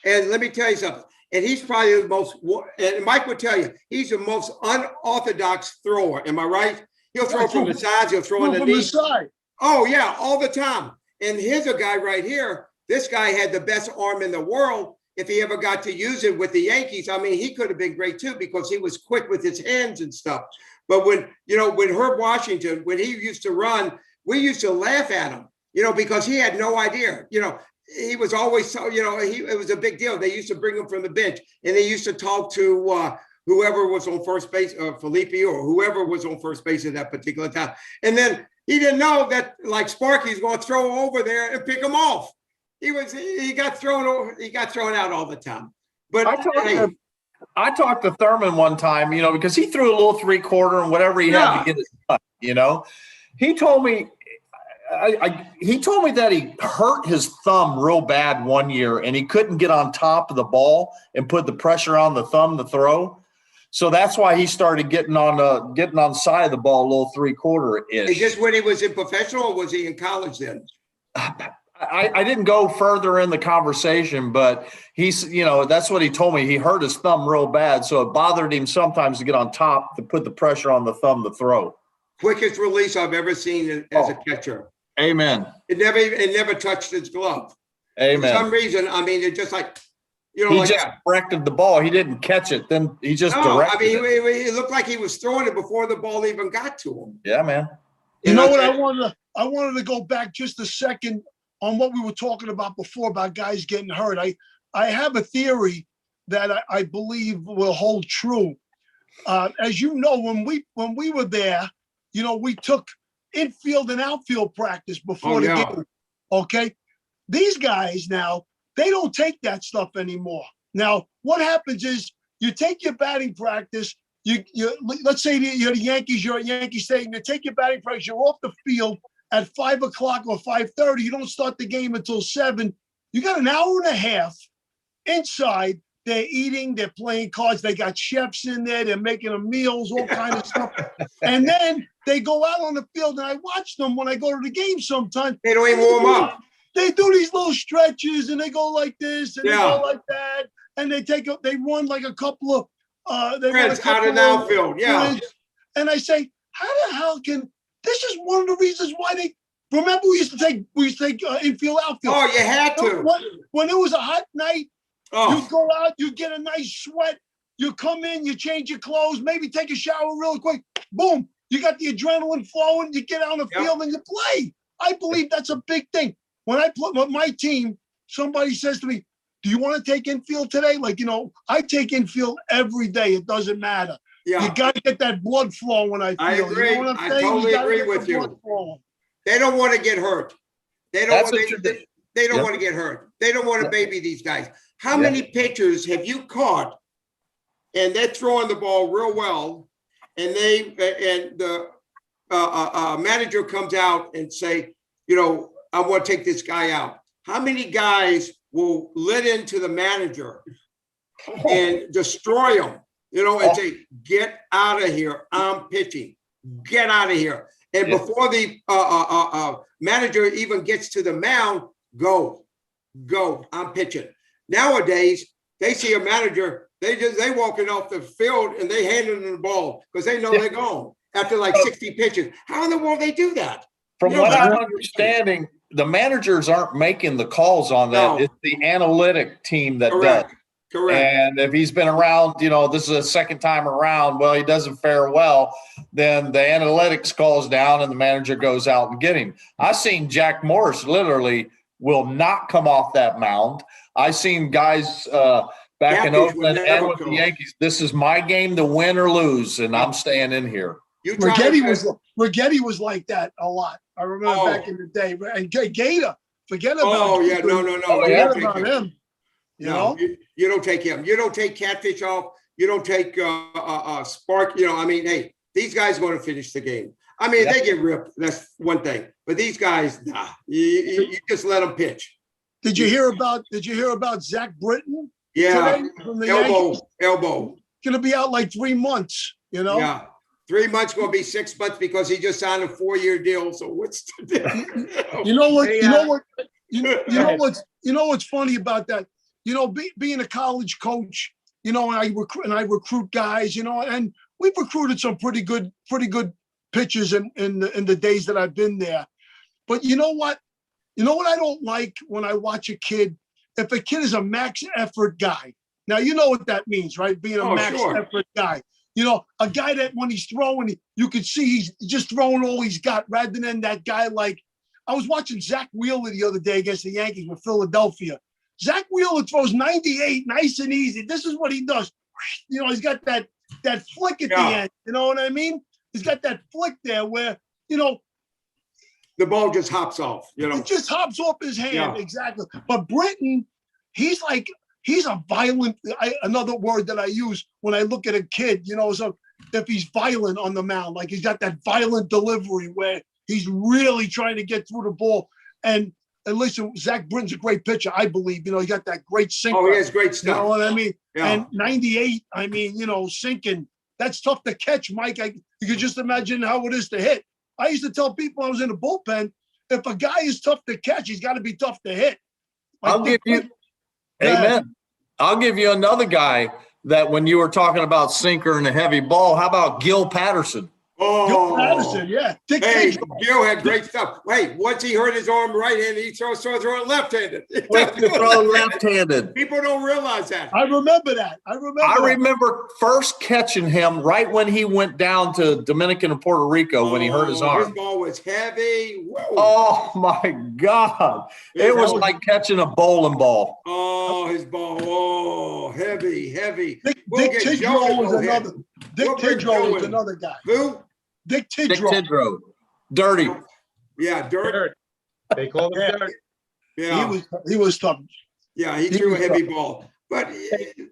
and let me tell you something. And he's probably the most, and Mike would tell you, he's the most unorthodox thrower. Am I right? He'll throw from the sides. He'll throw underneath.
From the side.
Oh, yeah, all the time. And here's a guy right here. This guy had the best arm in the world. If he ever got to use it with the Yankees, he could have been great too, because he was quick with his hands and stuff. But when Herb Washington, when he used to run, we used to laugh at him, because he had no idea, he was always, it was a big deal. They used to bring him from the bench, and they used to talk to whoever was on first base, Felipe or whoever was on first base at that particular time. And then he didn't know that, like, Sparky's going to throw over there and pick him off. He got thrown out all the time. But
I talked to Thurman one time, because he threw a little 3-quarter and whatever he had to get it done. He told me. He told me that he hurt his thumb real bad one year and he couldn't get on top of the ball and put the pressure on the thumb to throw. So that's why he started getting on the side of the ball a little 3-quarter-ish.
Is this when he was in professional, or was he in college then?
I didn't go further in the conversation, but he's, that's what he told me. He hurt his thumb real bad, so it bothered him sometimes to get on top to put the pressure on the thumb to throw. Quickest
release I've ever seen as a catcher.
Amen.
It never touched his glove.
Amen.
For some reason, it just like,
he just directed the ball. He didn't catch it. Then he just directed it.
It looked like he was throwing it before the ball even got to him.
Yeah, man.
You know what? I wanted to go back just a second on what we were talking about before about guys getting hurt. I have a theory that I believe will hold true. As you know, when we were there, we took infield and outfield practice before the game. Okay. These guys now, they don't take that stuff anymore. Now, what happens is you take your batting practice, you let's say you're the Yankees, you're at Yankee Stadium, you take your batting practice, you're off the field, at 5 o'clock or 5:30. You don't start the game until 7. You got an hour and a half inside. They're eating, they're playing cards, they got chefs in there, they're making them meals, all kind of stuff. And then they go out on the field, and I watch them when I go to the game sometimes.
They don't even warm up.
They do these little stretches, and they go like this, and they
Yeah.
go like that, and they run like a couple of
Friends out in the outfield, yeah.
And I say, how the hell can this is one of the reasons why they remember we used to take infield outfield.
Oh, you had to.
When it was a hot night,
Oh,
you go out, you get a nice sweat, you come in, you change your clothes, maybe take a shower real quick, boom, you got the adrenaline flowing, you get on the
Yep.
field and you play. I believe that's a big thing. When I play with my team, somebody says to me, do you want to take infield today? Like, I take infield every day. It doesn't matter.
yeah.
You got to get that blood flowing, I feel.
I agree.
You know what I'm
I
saying?
totally
gotta
agree
get the
with you.
blood flowing.
They don't want to get hurt. They don't
That's
want
a
to,
tradition.
they don't
Yep.
want to get hurt. They don't want to
Yep.
baby these guys. How
Yep.
many pitchers have you caught and they're throwing the ball real well and the manager comes out and say, I want to take this guy out. How many guys will let into the manager and destroy him, and say, get out of here. I'm pitching. Get out of here. And
Yeah.
before the manager even gets to the mound, go, I'm pitching. Nowadays, they see a manager, they walking off the field and they handing them the ball because they know they're gone after like 60 pitches. How in the world they do that?
From
Yeah,
what
but-
I'm understanding, the managers aren't making the calls on that.
No.
It's the analytic team that does.
Correct. Correct.
And if he's been around, this is a second time around, well, he doesn't fare well, then the analytics calls down and the manager goes out and get him. I seen Jack Morris literally will not come off that mound. I seen guys back in
Yankees would
Oakland and
never
with the
come.
Yankees. This is my game to win or lose, and I'm staying in here.
You try
Rigetti was like that a lot. I remember back in the day. And Gator, forget about
Oh, yeah. No.
Oh,
You
yeah.
don't
Forget
take
about
him.
him.
No, you don't take him. You don't take Catfish off. You don't take Spark. Hey, these guys are going to finish the game. They get ripped. That's one thing. But these guys, nah. You just let them pitch.
Did you hear about Zach Britton?
Yeah.
Today from the Yankees?
Elbow.
Going to be out like 3 months.
Yeah. 3 months going to be 6 months because he just signed a 4-year deal. So what's the deal?
You know what?
Hey,
You know what's funny about that? Being a college coach, and I recruit guys, and we've recruited some pretty good pitchers in the days that I've been there. But you know what? I don't like when I watch a kid. If a kid is a max effort guy, now you know what that means, right? Being a max effort guy. A guy that when he's throwing, you can see he's just throwing all he's got, rather than that guy like I was watching Zach Wheeler the other day against the Yankees with Philadelphia. Zach Wheeler throws 98, nice and easy. This is what he does. He's got that flick at the end. You know what I mean? He's got that flick there where,
the ball just hops off.
it just hops off his hand.
Yeah.
Exactly. But Britton, he's a violent, another word that I use when I look at a kid, so if he's violent on the mound, like he's got that violent delivery where he's really trying to get through the ball. And listen, Zach Britton's a great pitcher, I believe. He got that great sinker.
Oh, he has great
You know
stuff.
what I mean?
Yeah.
And 98, sinking, that's tough to catch, Mike. You could just imagine how it is to hit. I used to tell people I was in the bullpen, if a guy is tough to catch, he's got to be tough to hit.
I'll give you, amen. I'll give you another guy that when you were talking about sinker and a heavy ball, how about Gil Patterson?
Oh,
Gil Patterson, yeah. Dick
Hey,
Tidrow.
Gil had great stuff. Wait, once he hurt his arm right-handed, he started throwing left-handed.
Quick to throw left-handed.
People don't realize that.
I remember that.
I remember first catching him right when he went down to Dominican and Puerto Rico when he hurt his
His
arm.
ball was heavy. Whoa.
Oh my God. It was like catching a bowling ball.
Oh, his ball. Oh, heavy.
Dick
We'll get
Tidrow
Joe
was
in.
another. Dick
We'll bring
Tidrow
Joe
was
in.
another guy.
Who?
Dick
Dick
Tidrow.
Tidrow. Dirty.
Yeah, Dirt.
Dirt. They call him Dirt.
Yeah.
He was tough.
Yeah, he threw a heavy ball. But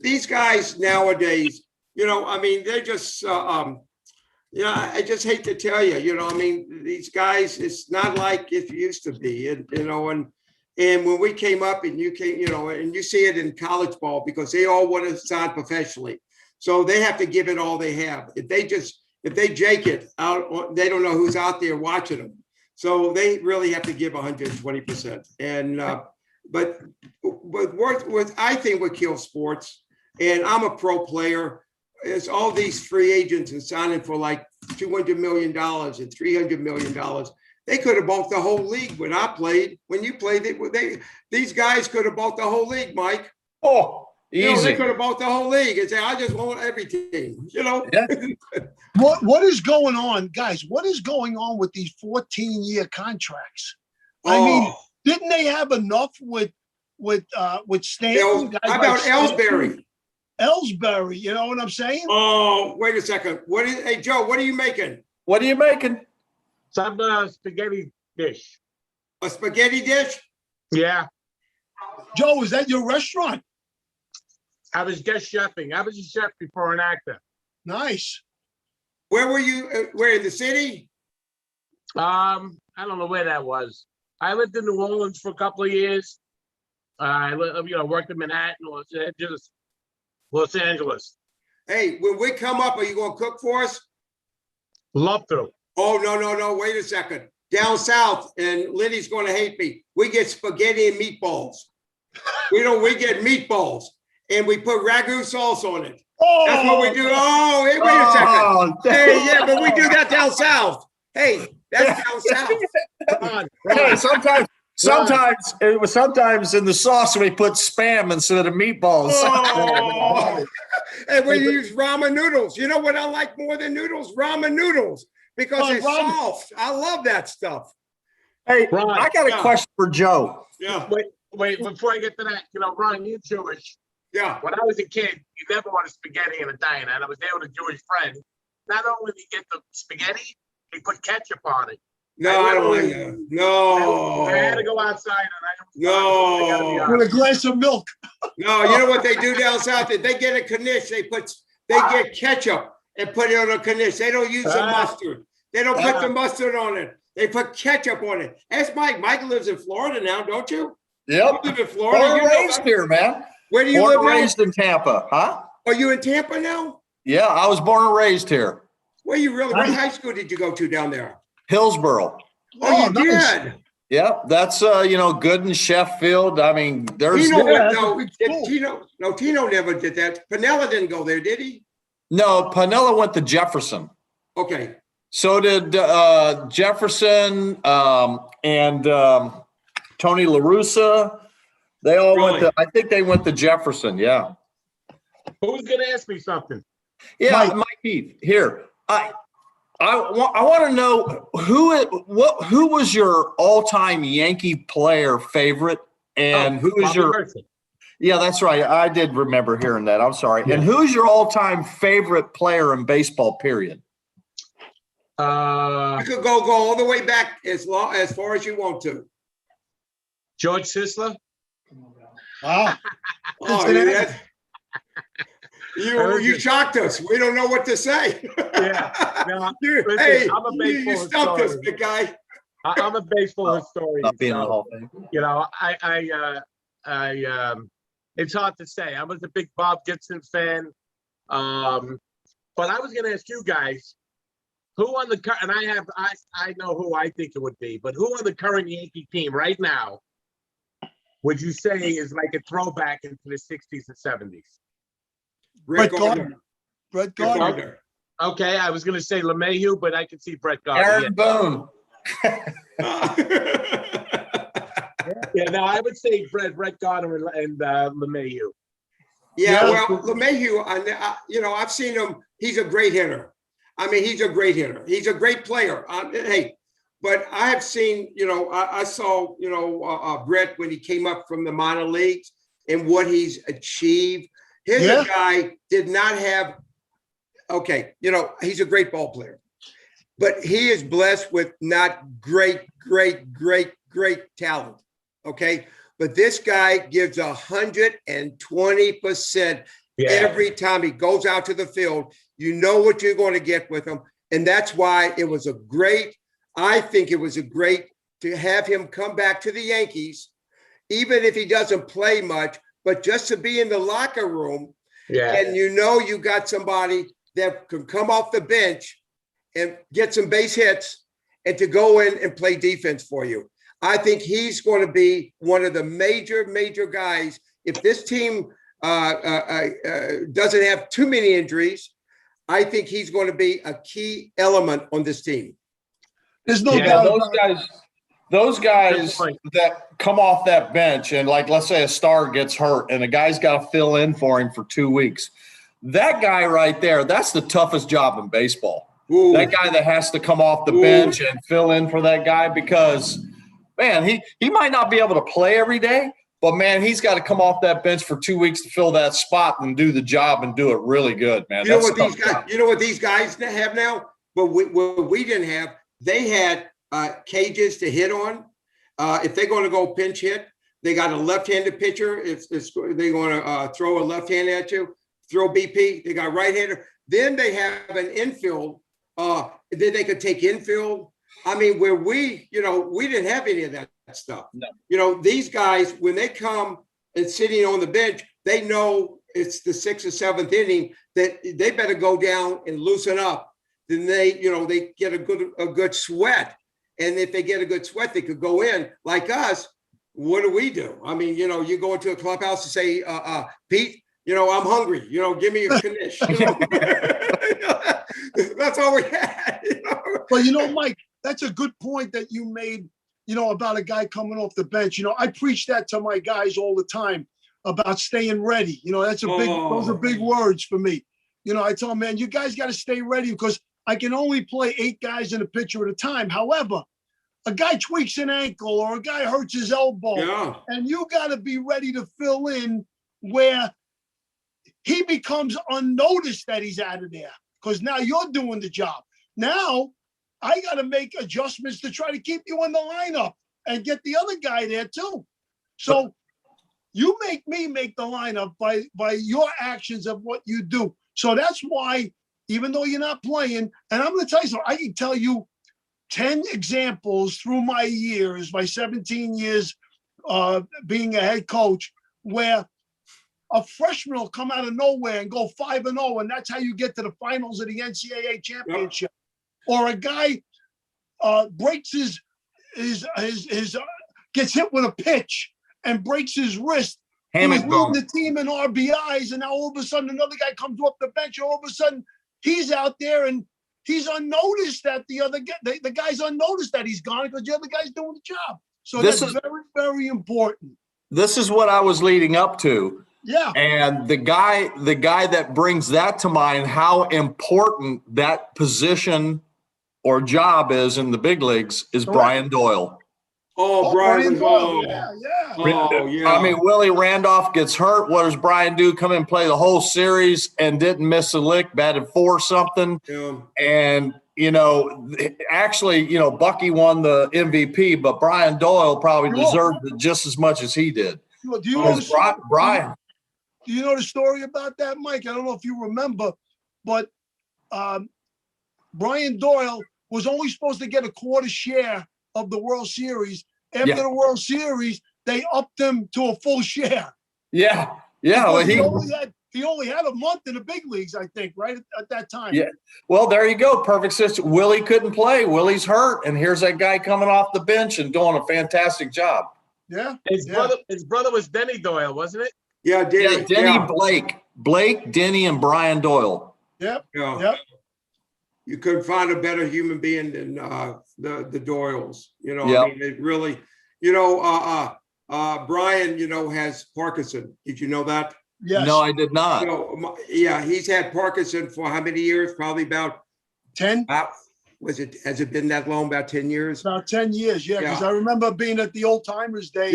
these guys nowadays, they're just Yeah, I just hate to tell you, I mean, these guys, it's not like it used to be, and when we came up and you came, and you see it in college ball because they all want to sign professionally. So they have to give it all they have. If they jake it out, they don't know who's out there watching them. So they really have to give 120%. And, but what I think would kill sports, and I'm a pro player, is all these free agents and signing for like $200 million and $300 million. They could have bought the whole league when I played. When you played, these guys could have bought the whole league, Mike.
Oh, easy.
They could have bought the whole league and say, I just want everything,
Yeah.
What is going on, guys? What is going on with these 14-year contracts? I mean, didn't they have enough with Stanton?
How about Ellsbury?
Ellsbury, you know what I'm saying?
Oh, wait a second. Hey, Joe, what are you making?
What are you making?
Some spaghetti dish.
A spaghetti dish?
Yeah,
Joe, is that your restaurant?
I was guest chefing. I was a chef before an actor.
Nice.
Where were you? Where, in the city?
I don't know where that was. I lived in New Orleans for a couple of years. I worked in Manhattan, Los Angeles.
Hey, when we come up, are you going to cook for us?
Love to.
Oh, no. Wait a second. Down south, and Liddy's going to hate me. We get spaghetti and meatballs. We get meatballs, and we put ragu sauce on it.
Oh,
That's what we do. Oh, hey, wait a second. Hey, yeah, but we do that down south. Hey, that's down south.
Come on.
Hey, sometimes in the sauce we put spam instead of meatballs.
Oh. And we use ramen noodles. You know what I like more than noodles? Ramen noodles, because they're soft. I love that stuff.
Hey,
Ron,
I got a question for Joe.
Yeah.
Wait, before I get to that, Ron, you're Jewish.
Yeah.
When I was a kid, you never wanted spaghetti in a diner, and I was there with a Jewish friend. Not only did you get the spaghetti, he put ketchup on it.
No, I don't like that. No.
I had to go outside and I gotta be
No.
with
honest.
a glass of milk.
No, you know what they do down south? If they get a knish, they get ketchup and put it on a knish. They don't use the mustard. They don't put the mustard on it. They put ketchup on it. Ask Mike. Mike lives in Florida now, don't you?
Yep.
You live in Florida.
Born and raised here, man.
Where do you
Born
live
and
now?
raised in Tampa, huh?
Are you in Tampa now?
Yeah, I was born and raised here.
Where you really? What high school did you go to down there?
Hillsboro.
Oh, you
nice.
did.
Yeah, that's Gooden, Sheffield. I mean, there's
Tino,
that's a big school.
Tino never did that. Panella didn't go there, did he?
no. Panella went to Jefferson.
Okay.
So did Jefferson and Tony LaRussa. They all went to. I think they went to Jefferson. Yeah.
Who's gonna ask me something?
Yeah, Mike Heath. Here, I want to know who was your all-time Yankee player favorite, and who is
Bobby
your?
Britton.
Yeah, that's right. I did remember hearing that. I'm sorry.
Yeah.
And who's your all-time favorite player in baseball? Period.
You could go all the way back as far as you want to.
George Sisler.
Wow.
Oh, you shocked us. We don't know what to say.
Yeah. No, listen,
Hey,
I'm a baseball
you stumped us,
historian.
big guy.
I'm a baseball historian.
Not being in the
So,
Hall of Fame.
I it's hard to say. I was a big Bob Gibson fan. But I was gonna ask you guys, who on the and I know who I think it would be, but who on the current Yankee team right now would you say is like a throwback into the 60s and 70s?
Brett Gardner. Brett Gardner.
Okay, I was gonna say LeMahieu, but I can see Brett Gardner.
Aaron Boone.
Yeah, no, I would say Brett Gardner and LeMahieu.
Yeah,
Yeah.
well, LeMahieu, I've seen him. He's a great hitter. I mean, he's a great hitter. He's a great player. But I have seen, I saw, Brett when he came up from the minor leagues and what he's achieved. Here's a guy did not have, he's a great ball player, but he is blessed with not great talent. Okay. But this guy gives 120% every time he goes out to the field. You know what you're going to get with him. And that's why I think it was a great to have him come back to the Yankees, even if he doesn't play much, but just to be in the locker room.
Yeah.
And you got somebody that can come off the bench and get some base hits and to go in and play defense for you. I think he's going to be one of the major guys. If this team doesn't have too many injuries, I think he's going to be a key element on this team.
There's no doubt
those guys that come off that bench and, like, let's say a star gets hurt and a guy's got to fill in for him for 2 weeks. That guy right there, that's the toughest job in baseball. Ooh. That guy that has to come off the bench and fill in for that guy because, man, he might not be able to play every day, but, man, he's got to come off that bench for 2 weeks to fill that spot and do the job and do it really good, man.
You know what these guys have now? But what we didn't have, they had cages to hit on. If they're going to go pinch hit, they got a left-handed pitcher. If they're going to throw a left hand at you, throw BP. They got right-hander. Then they have an infield. Then they could take infield. I mean, where we didn't have any of that stuff. No. These guys, when they come and sitting on the bench, they know it's the 6th or 7th inning that they better go down and loosen up. Then they get a good sweat. And if they get a good sweat, they could go in. Like us, what do? I mean, you go into a clubhouse and say, Pete, I'm hungry. Give me a knish. That's all we had.
Well, Mike, that's a good point that you made, about a guy coming off the bench. I preach that to my guys all the time about staying ready. Those are big words for me. I tell them, man, you guys got to stay ready because I can only play 8 guys in a pitcher at a time. However, a guy tweaks an ankle or a guy hurts his elbow, and you got to be ready to fill in where he becomes unnoticed that he's out of there because now you're doing the job. Now I got to make adjustments to try to keep you in the lineup and get the other guy there too. So you make me make the lineup by your actions of what you do. So that's why, even though you're not playing, and I'm going to tell you something, I can tell you 10 examples through my 17 years being a head coach, where a freshman will come out of nowhere and go 5-0, and that's how you get to the finals of the NCAA championship. Or a guy breaks his gets hit with a pitch and breaks his wrist. He was leading the team in RBIs, and now all of a sudden another guy comes off the bench, and all of a sudden he's out there and he's unnoticed that the guy's unnoticed that he's gone because the other guy's doing the job. So that's very, very important.
This is what I was leading up to.
Yeah.
And the guy that brings that to mind, how important that position or job is in the big leagues is Brian Doyle.
Oh, Brian Doyle.
Yeah.
Oh, yeah.
I mean, Willie Randolph gets hurt. What does Brian do? Come in and play the whole series and didn't miss a lick, batted 4 something.
Yeah.
And, actually, Bucky won the MVP, but Brian Doyle probably deserved it just as much as he did.
Do you know
Brian.
Do you know the story about that, Mike? I don't know if you remember, but Brian Doyle was only supposed to get a quarter share of the World Series. After the World Series, they upped him to a full share.
Yeah. Well,
he only had a month in the big leagues, I think, right at that time.
Yeah. Well, there you go. Perfect system. Willie couldn't play. Willie's hurt, and here's that guy coming off the bench and doing a fantastic job.
Yeah.
His brother was Denny Doyle, wasn't it?
Yeah, Denny.
Blake, Denny, and Brian Doyle.
Yep.
Yeah.
Yep.
You couldn't find a better human being than the Doyles. I mean, it really, Brian, has Parkinson. Did you know that?
Yes.
No, I did not.
He's had Parkinson for how many years? Probably about
10.
Has it been that long? About 10 years?
About 10 years, yeah. Because I remember being at the Old Timers Day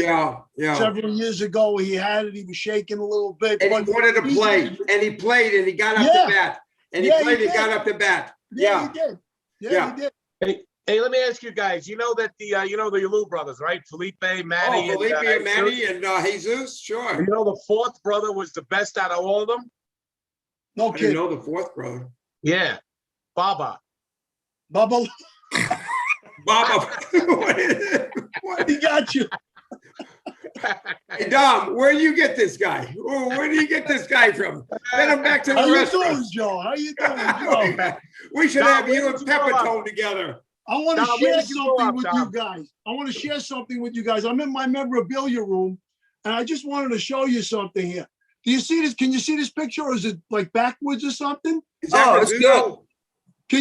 several years ago. He had it. He was shaking a little bit.
And he wanted to play. And he played, and he got up to bat. And he played and got up to bat.
Yeah, he did. Yeah, he did.
Hey, let me ask you guys. You know that the Yalu brothers, right? Felipe, Manny,
and Manny, and Jesus. Sure.
You know the 4th brother was the best out of all of them.
No
I
kidding.
didn't know the 4th brother.
Yeah, Baba.
Bubba,
Baba. What is it?
he got you.
Hey, Dom, where do you get this guy? Oh, where do you get this guy from? Send him back to the
How you
restaurant.
doing, Joe? How you doing, Joe?
We should
Dom,
have
where
you
did
and
you grow up?
Pepitone together.
I want to
Dom, where
share
did you grow
something
up,
with
Dom?
you guys. I want to share something with you guys. I'm in my memorabilia room, and I just wanted to show you something here. Do you see this? Can you see this picture, or is it like backwards or something?
Is that
it's
Rizzuto?
Do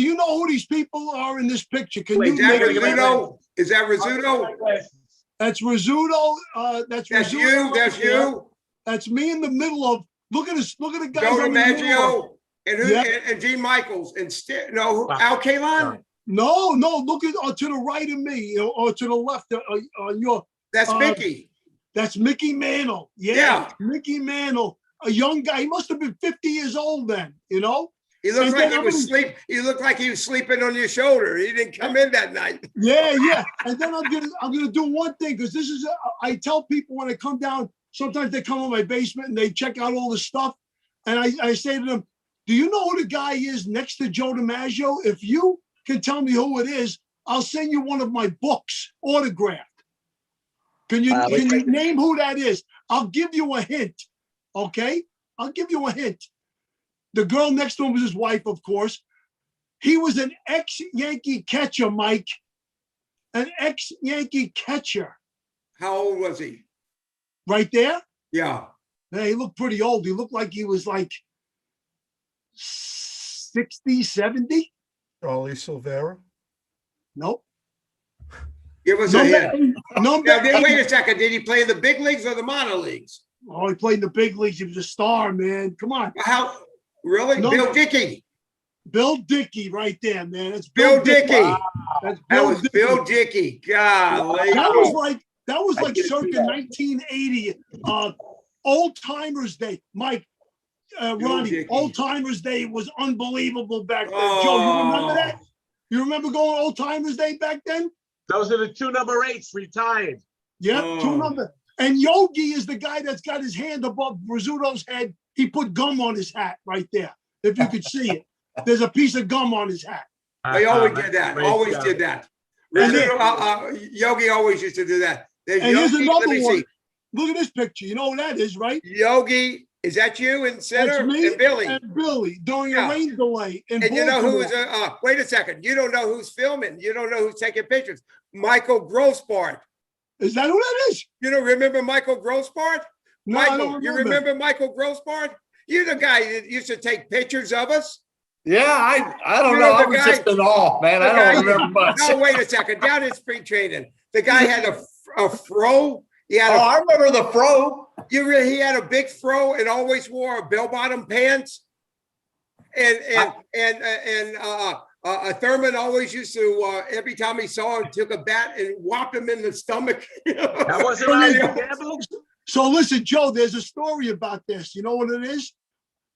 you know who these people are in this picture? Can
Wait,
you
Is that
make it-
Rizzuto? Is that Rizzuto?
That's Rizzuto. That's
That's
Rizzuto
you.
right
That's
there.
you.
That's me in the middle of. Look at this. Look at the guys.
Joe
I'm in the middle of.
DiMaggio and who?
Yeah.
And Gene Michaels and no
Wow.
Al Kaline.
No, look at to the right of me or to the left on your.
That's
Uh,
Mickey.
That's Mickey Mantle.
Yeah.
Mickey Mantle, a young guy. He must have been 50 years old then. You know.
He looks
and
like
then
he
I'm
was
gonna-
sleep. He looked like he was sleeping on your shoulder. He didn't come in that night.
Yeah. And then I'm gonna do one thing because this is I tell people when I come down. Sometimes they come in my basement and they check out all the stuff, and I say to them, "Do you know who the guy is next to Joe DiMaggio? If you can tell me who it is, I'll send you one of my books autographed. Can you name who that is? I'll give you a hint. Okay, I'll give you a hint. The girl next to him was his wife, of course. He was an ex-Yankee catcher, Mike. An ex-Yankee catcher.
How old was he?
Right there?
Yeah.
Hey, he looked pretty old. He looked like he was like 60, 70.
Charlie Silvera.
Nope.
Give us a hint.
Number
Now, wait
8.
a second. Did he play in the big leagues or the minor leagues?
Oh, he played in the big leagues. He was a star, man. Come on.
How? Really?
No.
Bill Dickey.
Bill Dickey right there, man. It's
Bill Dickey.
That's
That
Bill
was
Dickey.
Bill Dickey. Golly.
That was
I
like
didn't see
circa
that.
1980, Old Timers Day. Mike, Ronnie,
Dickey.
Old Timers Day was unbelievable back then.
Oh.
Joe, you remember that? You remember going Old Timers Day back then?
Those are the 2 number 8s retired.
Yep,
Oh.
2 number. And Yogi is the guy that's got his hand above Rizzuto's head. He put gum on his hat right there, if you could see it. There's a piece of gum on his hat.
They always
That's
did that.
great
Always
stuff.
did that.
And
Yogi always used to do that. There's
And here's
Yogi.
another
Let me
one.
see.
Look at this picture. You know what that is, right?
Yogi, is that you in center?
That's me
And Billy.
and Billy during
Yeah.
a rain delay in
And you know who
Baltimore.
is wait a second. You don't know who's filming. You don't know who's taking pictures. Michael Grossbart.
Is that who that is?
You don't remember Michael Grossbart?
No, I
Michael,
don't
you
remember.
remember Michael Grossbart? You're the guy that used to take pictures of us.
Yeah, I don't
You
know.
know
I
the
was
guy-
just in awe, man. I
the guy-
don't remember much.
No, wait a second. Down in spring training, the guy had a fro. He had
Oh, I remember the fro.
he had a big fro and always wore bell-bottom pants. And Thurman always used to every time he saw him, took a bat and whopped him in the stomach.
That wasn't my example.
So listen, Joe, there's a story about this. You know what it is?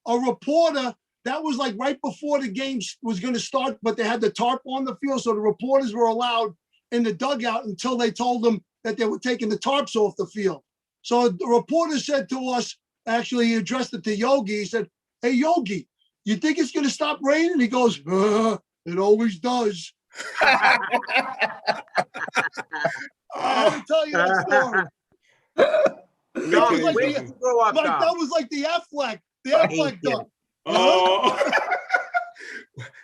A reporter, that was like right before the game was going to start, but they had the tarp on the field. So the reporters were allowed in the dugout until they told them that they were taking the tarps off the field. So the reporter said to us, actually, he addressed it to Yogi. He said, "Hey, Yogi, you think it's going to stop raining?" He goes, "It always does." I had to tell you that story.
No,
was like
where
the-
did you grow up,
Like
Dom?
that was like the Affleck. The Affleck dog.
Oh,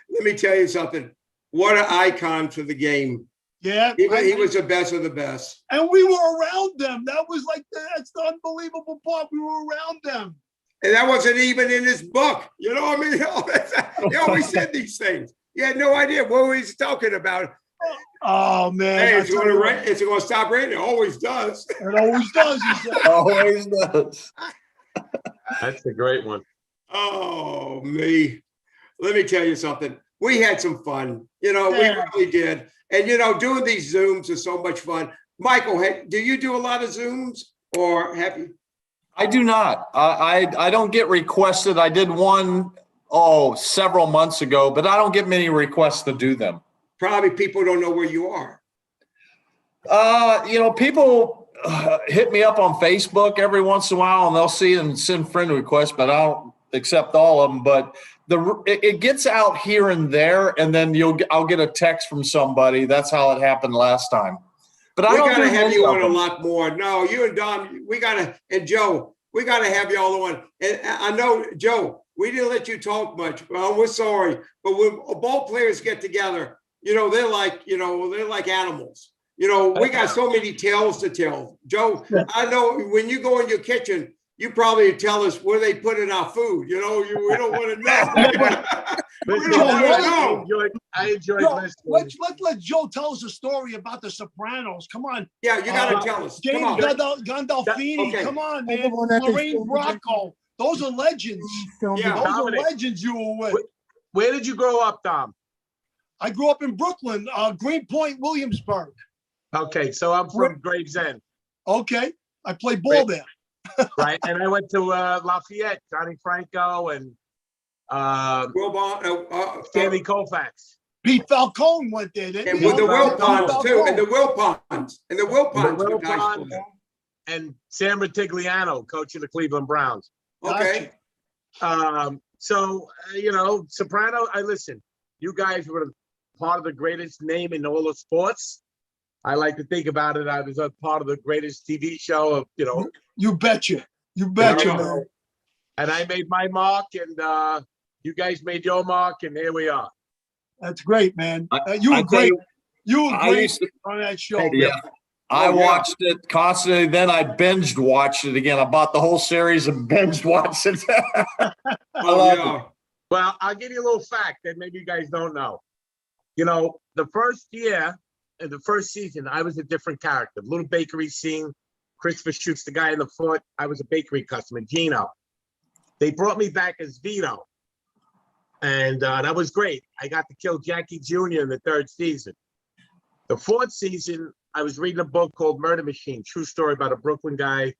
let me tell you something. What an icon for the game.
Yeah.
He was the best of the best.
And we were around them. That was like, that's the unbelievable part. We were around them.
And that wasn't even in his book. You know what I mean? He always said these things. You had no idea what he was talking about.
Oh, man.
Hey,
I
it's
tell
going to
you
rain. It's going to stop raining. It always does.
what, It always does. He said.
Always does.
That's a great one.
Oh, me. Let me tell you something. We had some fun. You know,
Yeah.
we really did. And, you know, doing these Zooms is so much fun. Michael, do you do a lot of Zooms or have you?
I do not. I don't get requested. I did one, several months ago, but I don't get many requests to do them.
Probably people don't know where you are.
People hit me up on Facebook every once in a while and they'll see and send friend requests, but I don't accept all of them. But it gets out here and there, and then I'll get a text from somebody. That's how it happened last time. But I
We
don't
gotta
do
have
many
you
of
on a
them.
lot more. No, you and Dom, and Joe, we gotta have you all on. And I know, Joe, we didn't let you talk much. Well, we're sorry. But when ball players get together, they're like animals. We got so many tales to tell. Joe, I know when you go in your kitchen, you probably tell us where they put in our food. We don't want to know.
Listen,
Joe,
I enjoyed
Joe,
listening.
let Joe tell us a story about the Sopranos. Come on.
Yeah, you gotta tell us. Come
James
on.
Gandolfini.
Okay.
Come on,
The
man.
one that they
Lorraine
filmed
Bracco. Those are legends.
Yeah.
Those
Dominic.
are legends you were with.
Where did you grow up, Dom?
I grew up in Brooklyn, Greenpoint, Williamsburg.
Okay, so I'm from Gravesend,
Okay. I played ball there.
right? And I went to Lafayette, Johnny Franco, and Stanley Koufax.
Pete Falcone went there, didn't
And
he?
with the
Wilpons,
Wilpons too, and the Wilpons,
The
went to high school
Wilpons,
there.
and Sam Ratigliano, coach of the Cleveland Browns.
Okay.
So, Soprano, listen, you guys were part of the greatest name in all of sports. I like to think about it. I was a part of the greatest TV show of,
You betcha. You betcha,
Yeah.
man.
and I made my mark, and you guys made your mark, and here we are.
That's great, man.
I
You were
tell
great.
you,
You were
I
great
used to-
on that show.
Yeah. I
Oh, yeah.
watched it constantly. Then I binged watched it again. I bought the whole series and binged watched it. I love it.
Well, I'll give you a little fact that maybe you guys don't know. The first year, in the first season, I was a different character. Little bakery scene. Christopher shoots the guy in the foot. I was a bakery customer, Gino. They brought me back as Vito. And that was great. I got to kill Yankee Jr. in the third season. The fourth season, I was reading a book called Murder Machine, true story about a Brooklyn guy.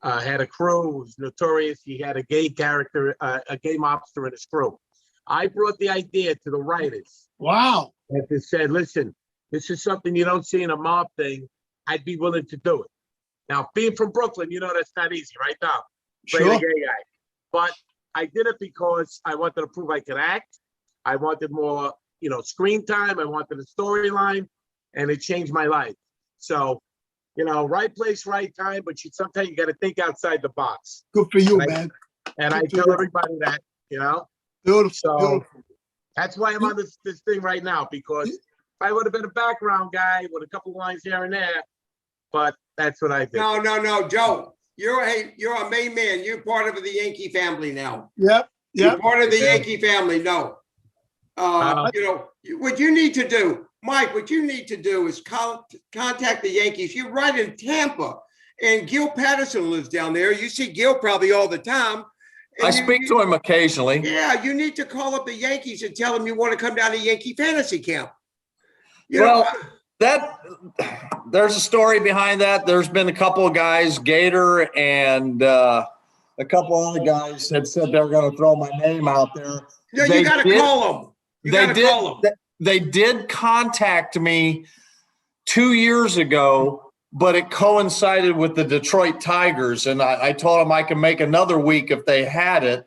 Had a crew who was notorious. He had a gay character, a gay mobster in his crew. I brought the idea to the writers.
Wow.
And they said, listen, this is something you don't see in a mob thing. I'd be willing to do it. Now, being from Brooklyn, that's not easy, right, Dom? Play the gay guy. But I did it because I wanted to prove I could act. I wanted more, screen time. I wanted a storyline, and it changed my life. So, right place, right time, but sometimes you got to think outside the box.
Good for you,
Right.
man.
And I
Good for
tell
you.
everybody that,
Beautiful.
So
Beautiful.
that's why I'm on this thing right now, because if I would have been a background guy with a couple lines here and there, but that's what I did.
No, Joe. You're a main man. You're part of the Yankee family now.
Yep.
You're
Yep.
part of the Yankee family. No. What you need to do, Mike, is contact the Yankees. You're right in Tampa, and Gil Patterson lives down there. You see Gil probably all the time.
I speak to him occasionally.
Yeah, you need to call up the Yankees and tell them you want to come down to Yankee fantasy camp.
There's a story behind that. There's been a couple of guys, Gator and a couple other guys that said they're going to throw my name out there.
Yeah, you got to call them.
They did contact me 2 years ago, but it coincided with the Detroit Tigers. And I told them I can make another week if they had it,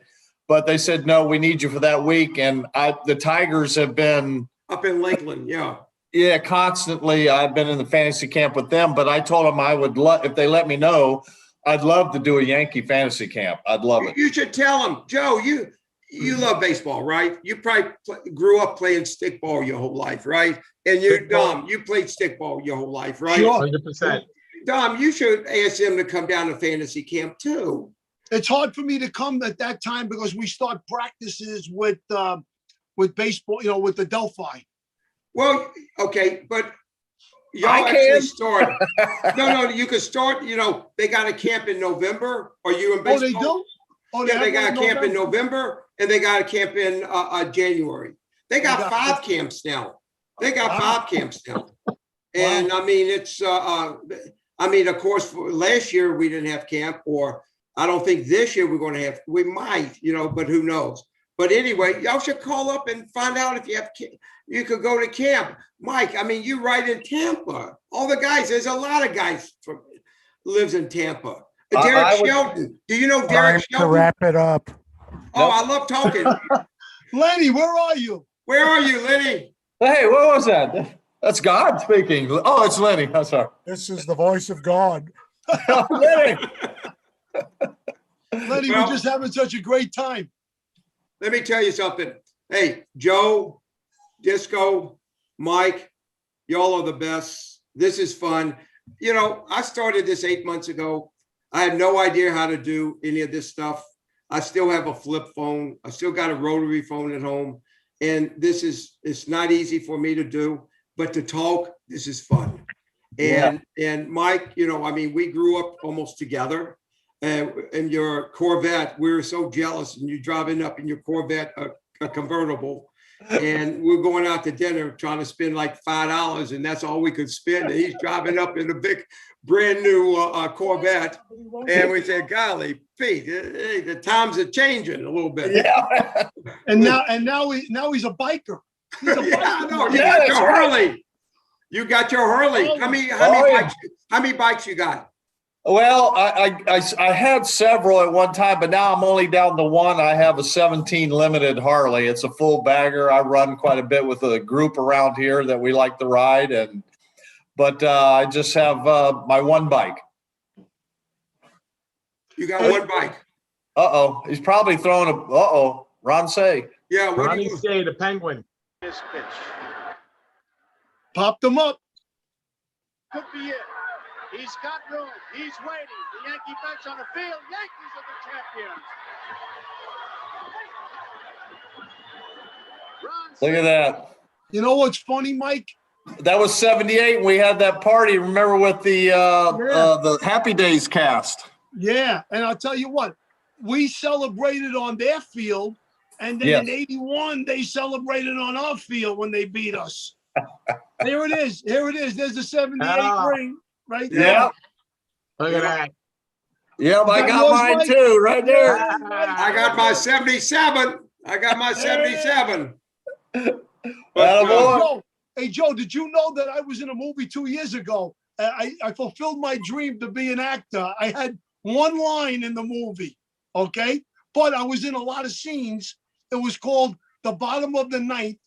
but they said, no, we need you for that week. And the Tigers have been
up in Lakeland. Yeah.
Yeah, constantly. I've been in the fantasy camp with them, but I told them I would if they let me know, I'd love to do a Yankee fantasy camp. I'd love it.
You should tell them, Joe, you love baseball, right? You probably grew up playing stickball your whole life, right? And Dom, you played stickball your whole life, right?
Sure.
100%.
Dom, you should ask them to come down to fantasy camp too.
It's hard for me to come at that time because we start practices with baseball, with the Delphi.
Well, okay, but y'all
I
actually
can.
start. No, you can start. They got a camp in November. Are you in baseball?
Oh, they do? Oh,
Yeah, they
have
got
one
a camp in November, and they got a camp in January. They got 5 camps now. They got 5 camps now. And I mean, it's of course, for last year we didn't have camp, or I don't think this year we're going to have. We might, but who knows? But anyway, y'all should call up and find out if you could go to camp. Mike, I mean, you right in Tampa. All the guys, there's a lot of guys lives in Tampa. Derek Shelton. Do you know Derek
Time to
Shelton?
wrap it up.
Oh, I love talking.
Lenny, where are you?
Where are you, Lenny?
Hey, what was that? That's God speaking. Oh, it's Lenny. I'm sorry.
This is the voice of God.
Lenny.
Lenny,
Well-
we're just having such a great time.
Let me tell you something. Hey, Joe, Disco, Mike, y'all are the best. This is fun. You know, I started this 8 months ago. I had no idea how to do any of this stuff. I still have a flip phone. I still got a rotary phone at home. And it's not easy for me to do, but to talk, this is fun. And Mike, you know, I mean, we grew up almost together. And your Corvette, we were so jealous, and you driving up in your Corvette, a convertible, and we're going out to dinner trying to spend like $5, and that's all we could spend. And he's driving up in a big, brand new Corvette, and we said, "Golly, Pete, hey, the times are changing a little bit."
Yeah.
And now he's a biker. He's a
Yeah,
biker.
no, you
Yeah,
got your
that's right.
Harley. You got your Harley.
Oh,
How many bikes you got?
Well, I had several at one time, but now I'm only down to one. I have a 17 Limited Harley. It's a full bagger. I run quite a bit with a group around here that we like to ride, but I just have my one bike.
You got one bike.
Uh-oh, he's probably throwing Ron Say.
Yeah, what do
Ronnie
you?
Say, the Penguin.
This pitch.
Popped him up.
Could be it. He's got room. He's waiting. The Yankee bench on the field. Yankees are the champions.
Look at that.
You know what's funny, Mike?
That was 78. And we had that party. Remember with the Happy Days cast.
Yeah, and I'll tell you what, we celebrated on their field, and then in '81 they celebrated on our field when they beat us. There it is. Here it is. There's the 78 ring right there.
Yeah.
Look at that.
Yeah, I
That
got
was
mine
Mike.
too, right there.
Yeah, Mike.
I got my 77. I got my 77.
Attaboy.
Hey, Joe, did you know that I was in a movie 2 years ago? I fulfilled my dream to be an actor. I had one line in the movie, okay? But I was in a lot of scenes. It was called The Bottom of the Ninth,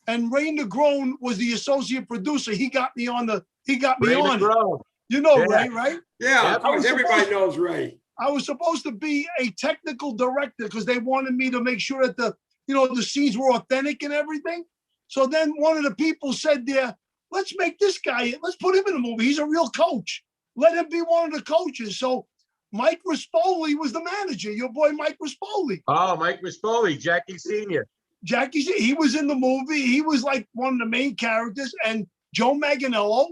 and Ray Negron was the associate producer. He got me on it. You know
Yeah.
Ray, right?
Yeah, of
I was
course. Everybody
supposed-
knows Ray.
I was supposed to be a technical director because they wanted me to make sure that the scenes were authentic and everything. So then one of the people said there, let's make this guy, let's put him in the movie. He's a real coach. Let him be one of the coaches. So Mike Rispoli was the manager, your boy Mike Rispoli.
Oh, Mike Rispoli, Jackie Sr.
Jackie, he was in the movie. He was like one of the main characters, and Joe Manganiello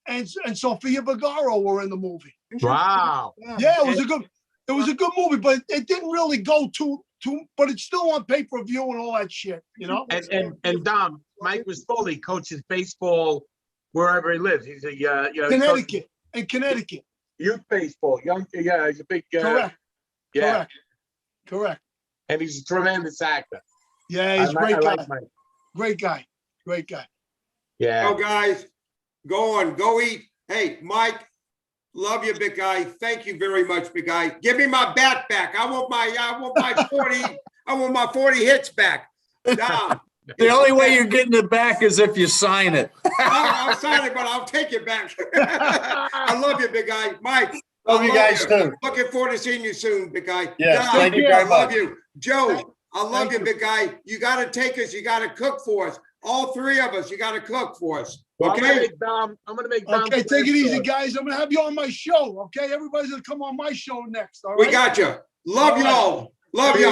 and Sofia Vergara were in the movie.
Wow.
Yeah, it was a good movie, but it didn't really go too, but it's still on pay-per-view and all that shit, you know?
And Dom, Mike Rispoli coaches baseball wherever he lives. He's a
Connecticut.
Youth baseball, he's a big
Correct.
yeah,
Correct.
and he's a tremendous actor.
Yeah, he's a great
I
guy.
like Mike.
Great guy.
Yeah.
Go, guys. Go on. Go eat. Hey, Mike, love you, big guy. Thank you very much, big guy. Give me my bat back. I want my 40. I want my 40 hits back. Dom,
The only way you're getting it back is if you sign it.
I'll sign it, but I'll take it back. I love you, big guy. Mike.
Love
I
you guys too.
Looking forward to seeing you soon, big guy.
Yes,
Dom,
thank you
I
very
love
much.
you. Joe, I love
Thank
you,
you.
big guy. You got to take us. You got to cook for us. All three of us, you got to cook for us.
Well, I'm
Okay?
gonna make Dom.
Okay, take it easy, guys. I'm gonna have you on my show. Okay, everybody's gonna come on my show next. All right.
We got you. Love
All right.
y'all. Love y'all.